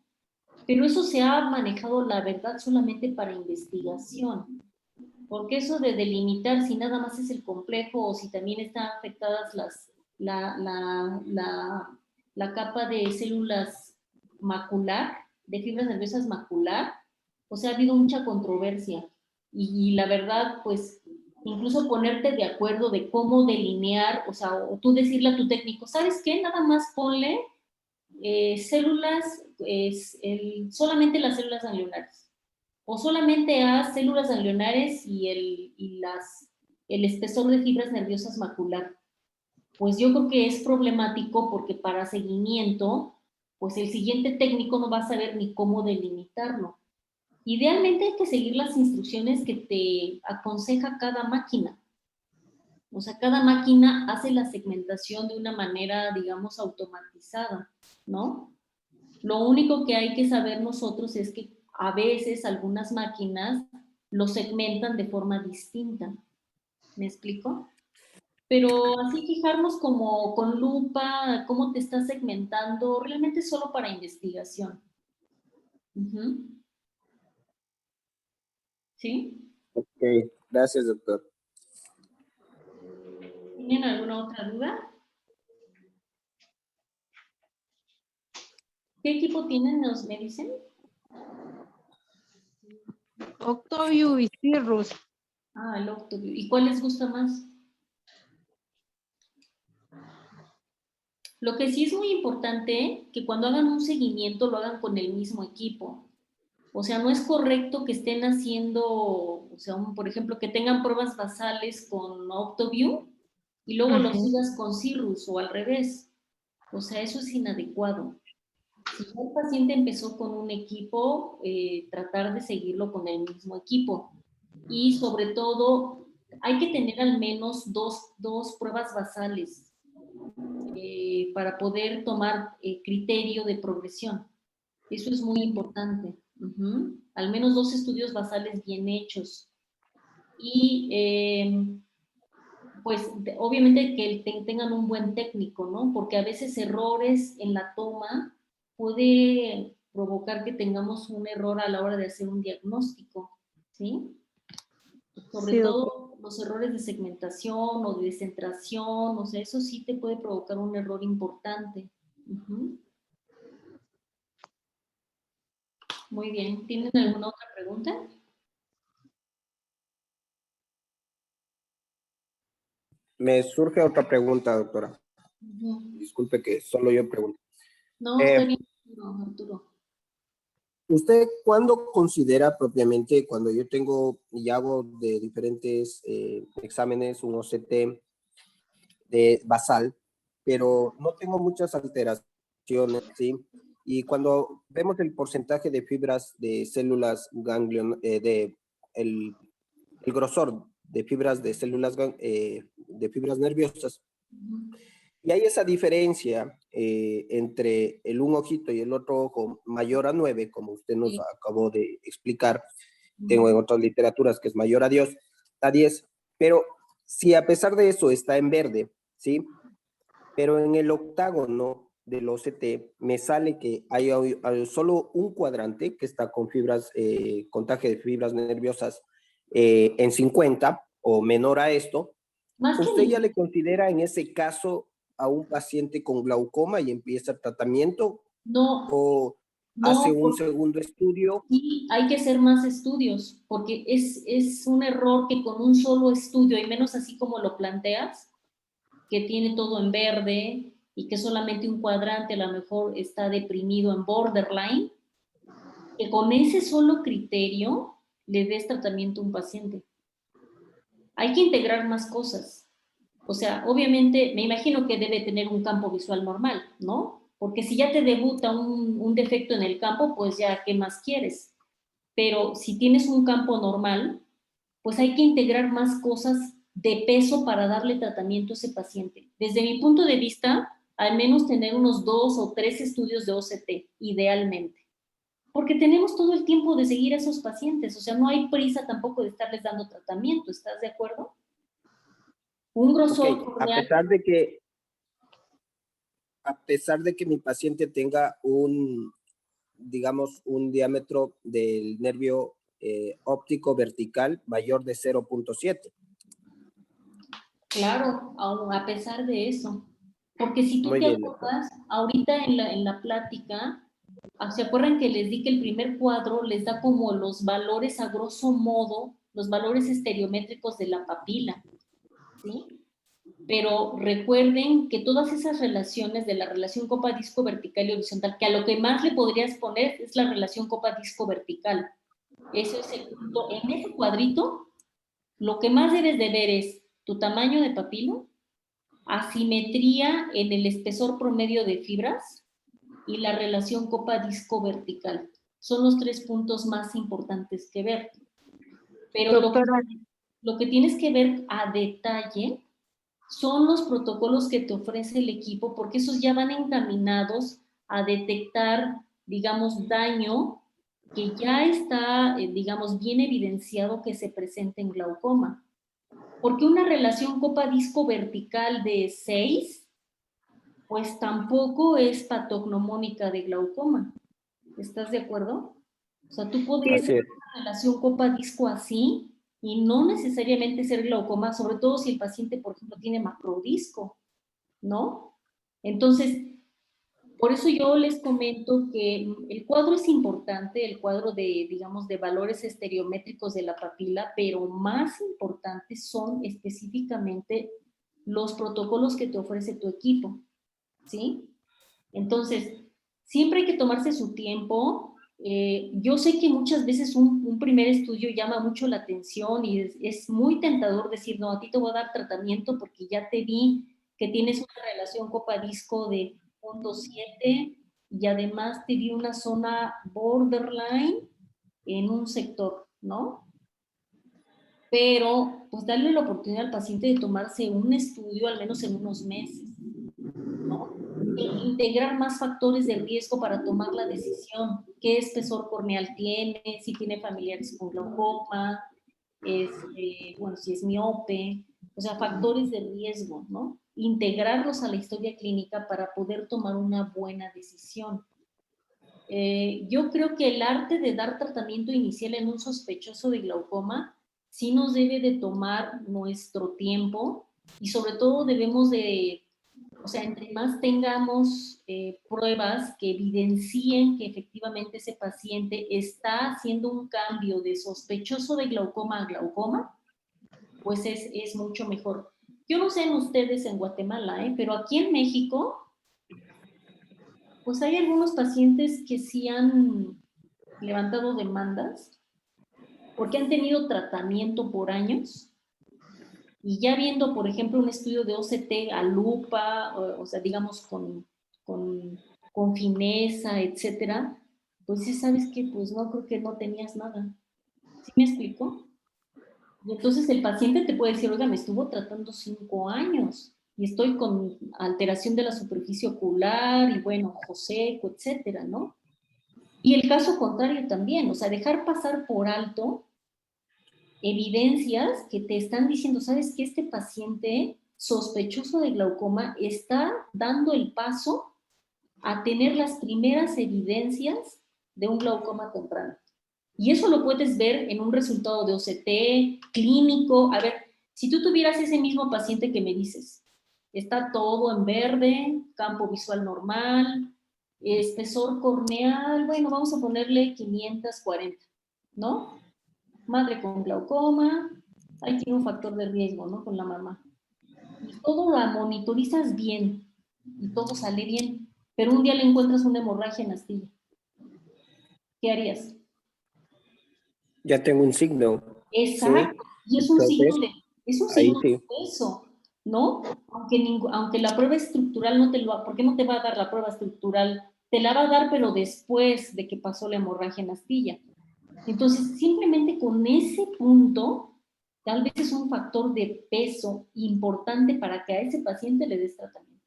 Pero eso se ha manejado, la verdad, solamente para investigación. Porque eso de delimitar si nada más es el complejo o si también están afectadas la capa de células macular, de fibras nerviosas macular, o sea, ha habido mucha controversia. Y la verdad, pues, incluso ponerte de acuerdo de cómo delinear, o sea, o tú decirle a tu técnico, ¿sabes qué? Nada más ponle células, solamente las células ganglionares. O solamente a células ganglionares y el espesor de fibras nerviosas macular. Pues yo creo que es problemático porque para seguimiento, pues el siguiente técnico no va a saber ni cómo delimitarlo. Idealmente hay que seguir las instrucciones que te aconseja cada máquina. O sea, cada máquina hace la segmentación de una manera, digamos, automatizada, ¿no? Lo único que hay que saber nosotros es que a veces algunas máquinas lo segmentan de forma distinta. ¿Me explico? Pero así fijarnos como con lupa, cómo te está segmentando, realmente solo para investigación. ¿Sí? Ok, gracias, doctor. ¿Tienen alguna otra duda? ¿Qué equipo tienen? ¿Me dicen? Octoview y Cirrus. Ah, el Octoview. ¿Y cuál les gusta más? Lo que sí es muy importante, que cuando hagan un seguimiento lo hagan con el mismo equipo. O sea, no es correcto que estén haciendo, o sea, por ejemplo, que tengan pruebas basales con Octoview y luego lo sigas con Cirrus o al revés. O sea, eso es inadecuado. Si ya el paciente empezó con un equipo, tratar de seguirlo con el mismo equipo. Y sobre todo, hay que tener al menos dos pruebas basales para poder tomar criterio de progresión. Eso es muy importante. Al menos 2 estudios basales bien hechos. Y pues obviamente que tengan un buen técnico, ¿no? Porque a veces errores en la toma puede provocar que tengamos un error a la hora de hacer un diagnóstico, ¿sí? Sobre Sí, doctor. todo los errores de segmentación o de descentración, o sea, eso sí te puede provocar un error importante. Muy bien, ¿tienen alguna otra pregunta? Me surge otra pregunta, doctora. Disculpe que solo yo pregunto. No, está bien, Arturo. ¿Usted cuándo considera propiamente, cuando yo tengo y hago de diferentes exámenes, un OCT de basal, pero no tengo muchas alteraciones, ¿sí? Y cuando vemos el porcentaje de fibras de células el grosor de fibras de células de fibras nerviosas, y hay esa diferencia entre el un ojito y el otro ojo mayor a 9, como usted nos acabó de explicar. Tengo en otras literaturas que es mayor a 10, pero si a pesar de eso está en verde, ¿sí? Pero en el octágono del OCT me sale que hay solo un cuadrante que está con fibras, contagio de fibras nerviosas en 50 o menor a esto. ¿Usted ya le considera en ese caso a un paciente con glaucoma y empieza el tratamiento? No. ¿O No, hace un segundo estudio? Sí, hay que hacer más estudios, porque es un error que con un solo estudio, y menos así como lo planteas, que tiene todo en verde y que solamente un cuadrante a lo mejor está deprimido en borderline, que con ese solo criterio le des tratamiento a un paciente. Hay que integrar más cosas. O sea, obviamente, me imagino que debe tener un campo visual normal, ¿no? Porque si ya te debuta un defecto en el campo, pues ya, ¿qué más quieres? Pero si tienes un campo normal, pues hay que integrar más cosas de peso para darle tratamiento a ese paciente. Desde mi punto de vista, al menos tener unos 2 o 3 estudios de OCT, idealmente. Porque tenemos todo el tiempo de seguir a esos pacientes, o sea, no hay prisa tampoco de estarles dando tratamiento, ¿estás de acuerdo? Un grosor Ok, corneal. a pesar de que mi paciente tenga digamos, un diámetro del nervio óptico vertical mayor de 0.7. Claro, aún a pesar de eso. Porque si tú Muy te bien, doctor. acuerdas, ahorita en la plática, ¿se acuerdan que les di que el primer cuadro les da como los valores a grosso modo, los valores estereométricos de la papila? ¿Sí? Pero recuerden que todas esas relaciones de la relación copa-disco vertical y horizontal, que a lo que más le podrías poner es la relación copa-disco vertical. Ese es el punto. En ese cuadrito, lo que más debes de ver es tu tamaño de papilo, asimetría en el espesor promedio de fibras y la relación copa-disco vertical. Son los 3 puntos más importantes que ver. Pero lo que tienes que ver a detalle son los protocolos que te ofrece el equipo, porque esos ya van encaminados a detectar, digamos, daño que ya está, digamos, bien evidenciado que se presenta en glaucoma. Porque una relación copa-disco vertical de 6, pues tampoco es patognomónica de glaucoma. ¿Estás de acuerdo? O sea, tú podrías tener una relación copa-disco así y no necesariamente ser glaucoma, sobre todo si el paciente, por ejemplo, tiene macrodisco, ¿no? Entonces, por eso yo les comento que el cuadro es importante, el cuadro de, digamos, de valores estereométricos de la papila, pero más importantes son específicamente los protocolos que te ofrece tu equipo, ¿sí? Entonces, siempre hay que tomarse su tiempo. Yo sé que muchas veces un primer estudio llama mucho la atención y es muy tentador decir, no, a ti te voy a dar tratamiento porque ya te vi que tienes una relación copa-disco de 0.7 y además te di una zona borderline en un sector, ¿no? Pero, pues darle la oportunidad al paciente de tomarse un estudio al menos en unos meses, ¿no? Integrar más factores de riesgo para tomar la decisión. ¿Qué espesor corneal tiene? Si tiene familiares con glaucoma, bueno, si es miope, o sea, factores de riesgo, ¿no? Integrarlos a la historia clínica para poder tomar una buena decisión. Yo creo que el arte de dar tratamiento inicial en un sospechoso de glaucoma sí nos debe de tomar nuestro tiempo y sobre todo debemos de, o sea, entre más tengamos pruebas que evidencien que efectivamente ese paciente está haciendo un cambio de sospechoso de glaucoma a glaucoma, pues es mucho mejor. Yo no sé en ustedes en Guatemala, pero aquí en México, pues hay algunos pacientes que sí han levantado demandas porque han tenido tratamiento por años y ya viendo, por ejemplo, un estudio de OCT a lupa, o sea, digamos, con fineza, etcétera, pues sí sabes que, pues no, creo que no tenías nada. ¿Sí me explico? Y entonces el paciente te puede decir, oiga, me estuvo tratando 5 años y estoy con alteración de la superficie ocular y bueno, ojo seco, etcétera, ¿no? Y el caso contrario también, o sea, dejar pasar por alto evidencias que te están diciendo, ¿sabes qué? Este paciente sospechoso de glaucoma está dando el paso a tener las primeras evidencias de un glaucoma temprano. Y eso lo puedes ver en un resultado de OCT, clínico. A ver, si tú tuvieras ese mismo paciente que me dices, está todo en verde, campo visual normal, espesor corneal, bueno, vamos a ponerle 540, ¿no? Madre con glaucoma, ahí tiene un factor de riesgo, ¿no? Con la mamá. Y todo la monitorizas bien y todo sale bien, pero un día le encuentras una hemorragia en la astilla. ¿Qué harías? Ya tengo un signo. Exacto. ¿Sí? Y es un Entonces, signo de ahí sí. eso. ¿no? Aunque la prueba estructural no te lo va, ¿por qué no te va a dar la prueba estructural? Te la va a dar, pero después de que pasó la hemorragia en astilla. Entonces, simplemente con ese punto, tal vez es un factor de peso importante para que a ese paciente le des tratamiento,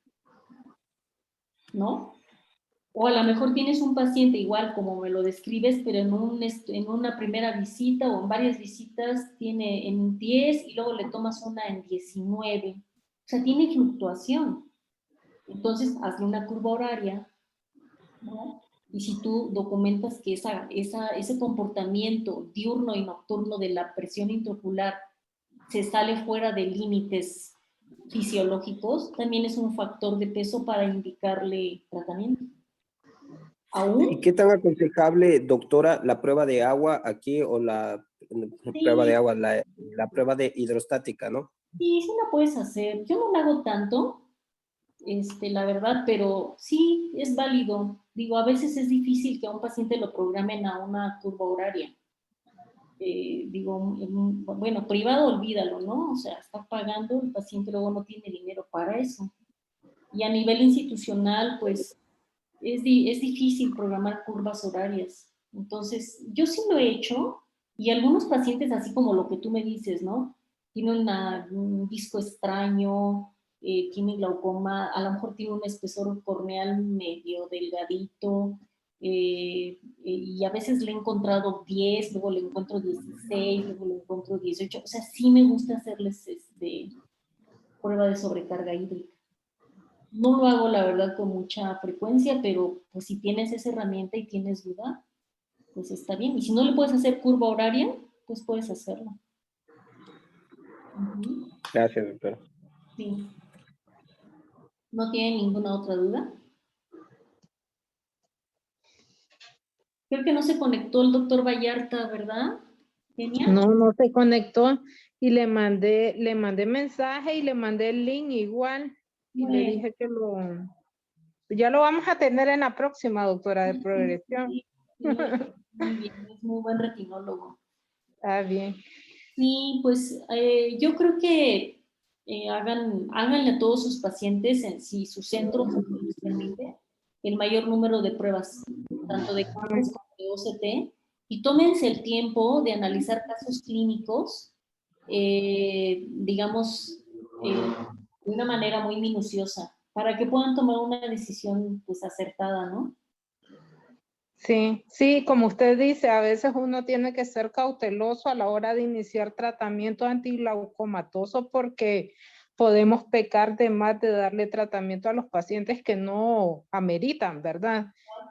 ¿no? O a lo mejor tienes un paciente igual como me lo describes, pero en una primera visita o en varias visitas tiene en 10 y luego le tomas una en 19. O sea, tiene fluctuación. Entonces, hazle una curva horaria, ¿no? Y si tú documentas que ese comportamiento diurno y nocturno de la presión intraocular se sale fuera de límites fisiológicos, también es un factor de peso para indicarle tratamiento. ¿Y qué tan aconsejable, doctora, la prueba de agua aquí o la prueba de agua, la prueba de hidrostática, ¿no? Sí, sí la puedes hacer. Yo no la hago tanto, la verdad, pero sí es válido. Digo, a veces es difícil que a un paciente lo programen a una curva horaria. Bueno, privado, olvídalo, ¿no? O sea, está pagando, el paciente luego no tiene dinero para eso. Y a nivel institucional, pues, es difícil programar curvas horarias. Entonces, yo sí lo he hecho, y algunos pacientes, así como lo que tú me dices, ¿no? Tienen un disco extraño, tiene glaucoma, a lo mejor tiene un espesor corneal medio delgadito, y a veces le he encontrado 10, luego le encuentro 16, luego le encuentro 18. O sea, sí me gusta hacerles prueba de sobrecarga hídrica. No lo hago, la verdad, con mucha frecuencia, pero pues si tienes esa herramienta y tienes duda, pues está bien. Y si no le puedes hacer curva horaria, pues puedes hacerlo. Gracias, doctora. Sí. ¿No tiene ninguna otra duda? Creo que no se conectó el doctor Vallarta, ¿verdad? ¿Genial? No se conectó y le mandé mensaje y le mandé el link igual y le dije que ya lo vamos a tener en la próxima, doctora, de progresión. Sí, muy bien, es muy buen retinólogo. Está bien. Sí, pues yo creo que háganle a todos sus pacientes, si su centro les permite, el mayor número de pruebas, tanto de campos como de OCT, y tómense el tiempo de analizar casos clínicos, digamos, de una manera muy minuciosa, para que puedan tomar una decisión pues acertada, ¿no? Sí, como usted dice, a veces uno tiene que ser cauteloso a la hora de iniciar tratamiento antiglaucomatoso porque podemos pecar de más de darle tratamiento a los pacientes que no ameritan, ¿verdad?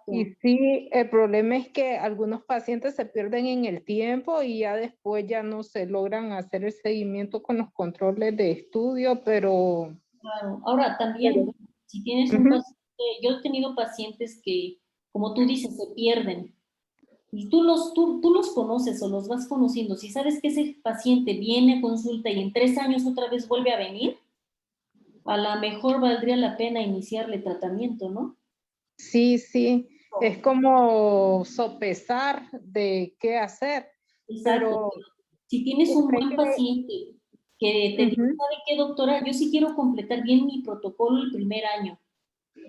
Y sí, el problema es que algunos pacientes se pierden en el tiempo y ya después ya no se logran hacer el seguimiento con los controles de estudio, pero... Claro. Ahora, también, si tienes un paciente, yo he tenido pacientes que, como tú dices, se pierden. Y tú los conoces o los vas conociendo. Si sabes que ese paciente viene a consulta y en 3 años otra vez vuelve a venir, a lo mejor valdría la pena iniciarle tratamiento, ¿no? Sí, es como sopesar de qué hacer. Exacto. Pero si tienes un buen paciente que te dice, ¿sabe qué, doctora? Yo sí quiero completar bien mi protocolo el primer año.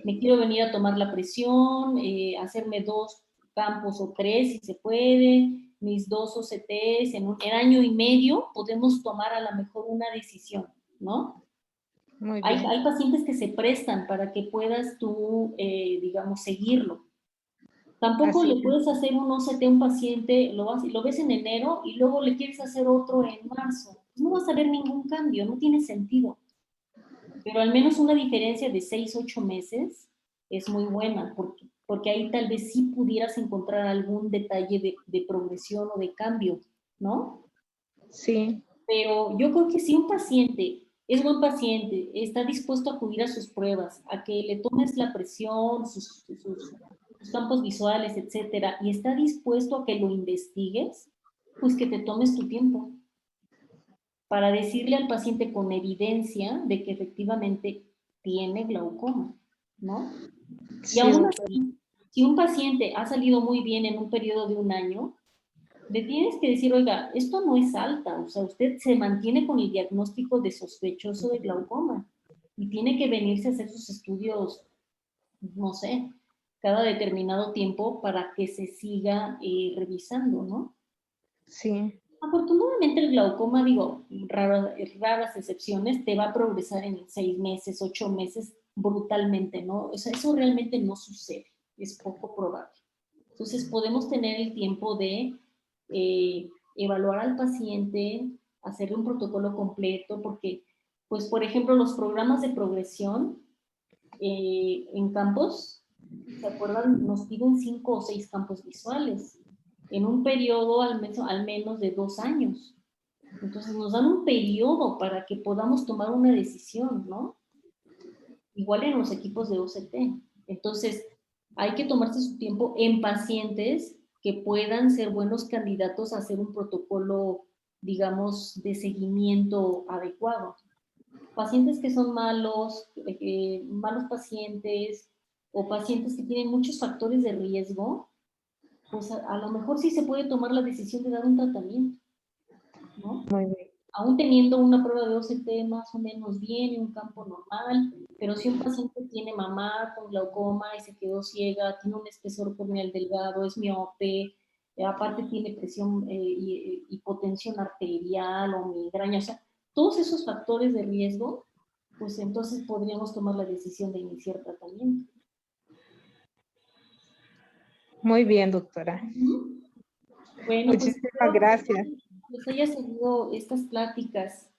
Me quiero venir a tomar la presión, hacerme 2 campos o 3 si se puede, mis 2 OCTs en año y medio, podemos tomar a lo mejor una decisión, ¿no? Hay pacientes que se prestan para que puedas tú, digamos, seguirlo. Tampoco le puedes hacer un OCT a un paciente, lo ves en enero y luego le quieres hacer otro en marzo. Pues no vas a ver ningún cambio, no tiene sentido. Pero al menos una diferencia de 6, 8 meses es muy buena, porque ahí tal vez sí pudieras encontrar algún detalle de progresión o de cambio, ¿no? Sí. Pero yo creo que si un paciente es buen paciente, está dispuesto a acudir a sus pruebas, a que le tomes la presión, sus campos visuales, etcétera, y está dispuesto a que lo investigues, pues que te tomes tu tiempo para decirle al paciente con evidencia de que efectivamente tiene glaucoma, ¿no? Y Sí, aún así, si un paciente ha salido muy bien en un periodo de 1 año, Le tienes que decir, oiga, esto no es alta, o sea, usted se mantiene con el diagnóstico de sospechoso de glaucoma y tiene que venirse a hacer sus estudios, no sé, cada determinado tiempo para que se siga revisando, ¿no? Sí, Afortunadamente el glaucoma, digo, raras excepciones, te va a progresar en 6 meses, 8 meses brutalmente, ¿no? O sea, eso realmente no sucede, es poco probable. Entonces podemos tener el tiempo de evaluar al paciente, hacerle un protocolo completo, porque, pues, por ejemplo, los programas de progresión en campos, ¿se acuerdan? Nos piden 5 o 6 campos visuales en un periodo al menos de 2 años. Entonces nos dan un periodo para que podamos tomar una decisión, ¿no? Igual en los equipos de OCT. Entonces hay que tomarse su tiempo en pacientes que puedan ser buenos candidatos a hacer un protocolo, digamos, de seguimiento adecuado. Pacientes que son malos, malos pacientes o pacientes que tienen muchos factores de riesgo, pues a lo mejor sí se puede tomar la decisión de dar un tratamiento, ¿no? muy bien. Aún teniendo una prueba de OCT más o menos bien en un campo normal, pero si un paciente tiene mamá con glaucoma y se quedó ciega, tiene un espesor corneal delgado, es miope, aparte tiene presión, hipotensión arterial o migraña, o sea, todos esos factores de riesgo, pues entonces podríamos tomar la decisión de iniciar tratamiento. Muy bien, doctora. Bueno, pues Muchísimas espero gracias. que les haya seguido estas pláticas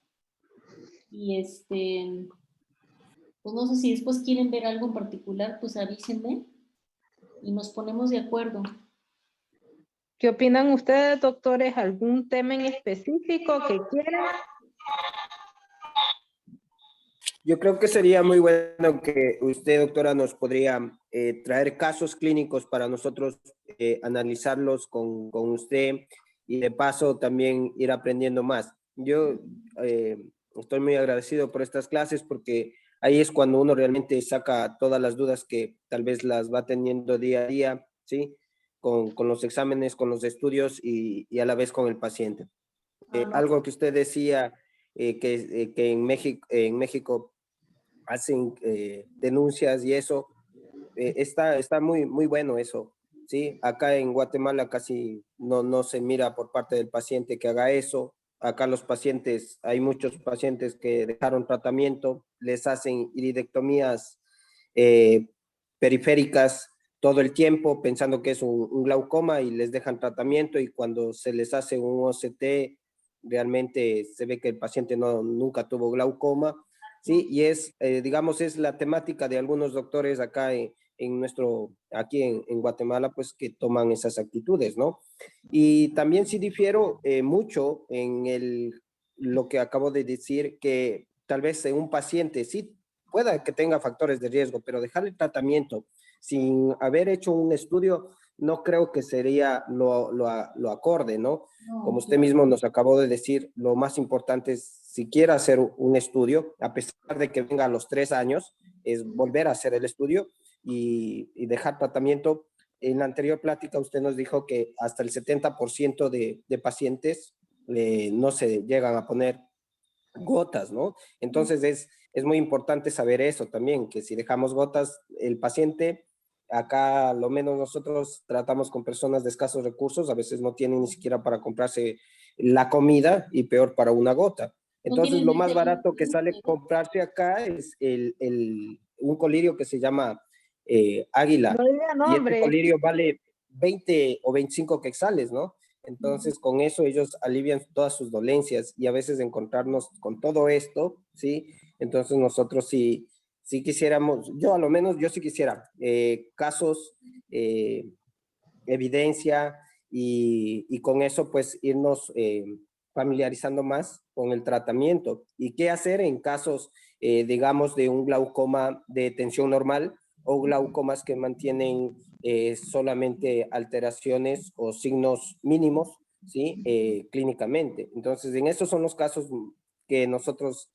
y pues no sé si después quieren ver algo en particular, pues avísenme y nos ponemos de acuerdo. ¿Qué opinan ustedes, doctores? ¿Algún tema en específico que quieran? Yo creo que sería muy bueno que usted, doctora, nos podría traer casos clínicos para nosotros analizarlos con usted y de paso también ir aprendiendo más. Yo estoy muy agradecido por estas clases porque ahí es cuando uno realmente saca todas las dudas que tal vez las va teniendo día a día, ¿sí? Con los exámenes, con los estudios y a la vez con el paciente. Algo que usted decía, que en México hacen denuncias y eso, está muy, muy bueno eso, ¿sí? Acá en Guatemala casi no se mira por parte del paciente que haga eso. Acá los pacientes, hay muchos pacientes que dejaron tratamiento, les hacen iridectomías eh, periféricas todo el tiempo pensando que es un glaucoma y les dejan tratamiento y cuando se les hace un OCT realmente se ve que el paciente nunca tuvo glaucoma, ¿sí? Y es, digamos, es la temática de algunos doctores acá aquí en Guatemala, pues que toman esas actitudes, ¿no? Y también sí difiero mucho en lo que acabo de decir, que tal vez en un paciente sí pueda que tenga factores de riesgo, pero dejar el tratamiento sin haber hecho un estudio, no creo que sería lo acorde, ¿no? Como usted mismo nos acabó de decir, lo más importante es, si quiere hacer un estudio, a pesar de que venga a los 3 años, es volver a hacer el estudio y dejar tratamiento. En la anterior plática usted nos dijo que hasta el 70% de pacientes no se llegan a poner gotas, ¿no? Entonces es muy importante saber eso también, que si dejamos gotas, el paciente, acá lo menos nosotros tratamos con personas de escasos recursos, a veces no tienen ni siquiera para comprarse la comida y peor para una gota. No Entonces tienen lo más ese barato que límite. sale comprarse acá es un colirio que se llama águila, No diga y este nombre. colirio vale 20 o 25 quetzales, ¿no? Entonces, con eso ellos alivian todas sus dolencias y a veces encontrarnos con todo esto, ¿sí? Entonces nosotros sí quisiéramos, yo a lo menos, yo sí quisiera casos, evidencia y con eso pues irnos familiarizando más con el tratamiento y qué hacer en casos, digamos, de un glaucoma de tensión normal o glaucomas que mantienen solamente alteraciones o signos mínimos, ¿sí? Clínicamente. Entonces, en esos son los casos que nosotros,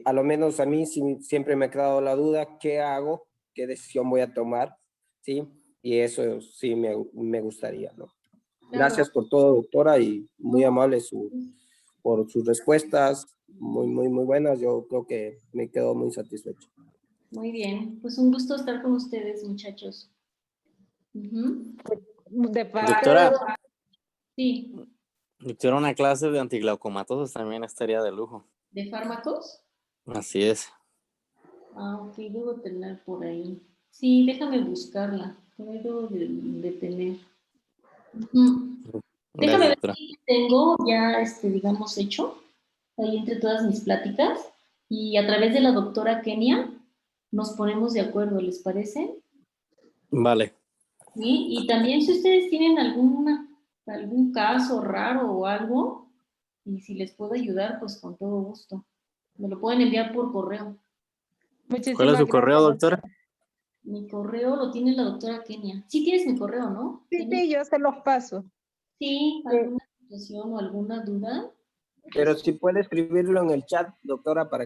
a lo menos a mí siempre me ha quedado la duda, ¿qué hago? ¿Qué decisión voy a tomar? ¿Sí? Y eso sí me gustaría, ¿no? Gracias por todo, doctora, y muy amable por sus respuestas, muy buenas. Yo creo que me quedo muy satisfecho. Muy bien, pues un gusto estar con ustedes, muchachos. Ujú. De parte Doctora. de- Sí, Doctora, una clase de antiglaucomatosos también estaría de lujo. ¿de fármacos? Así es. Ah, ok, debo tener por ahí. Sí, déjame buscarla. Por ahí debo de tener. Ujú. Déjame Gracias, ver doctora. si tengo ya, digamos, hecho ahí entre todas mis pláticas y a través de la doctora Kenia nos ponemos de acuerdo, ¿les parece? Vale. ¿Sí? Y también si ustedes tienen algún caso raro o algo, y si les puedo ayudar, pues con todo gusto. Me lo pueden enviar por correo. ¿Cuál es Muchísimas su correo, gracias. doctora? Mi correo lo tiene la doctora Kenia. Sí tienes mi correo, ¿no? Sí, Kenia? sí, yo se los paso. Sí, alguna situación o alguna duda. Pero si puede escribirlo en el chat, doctora, para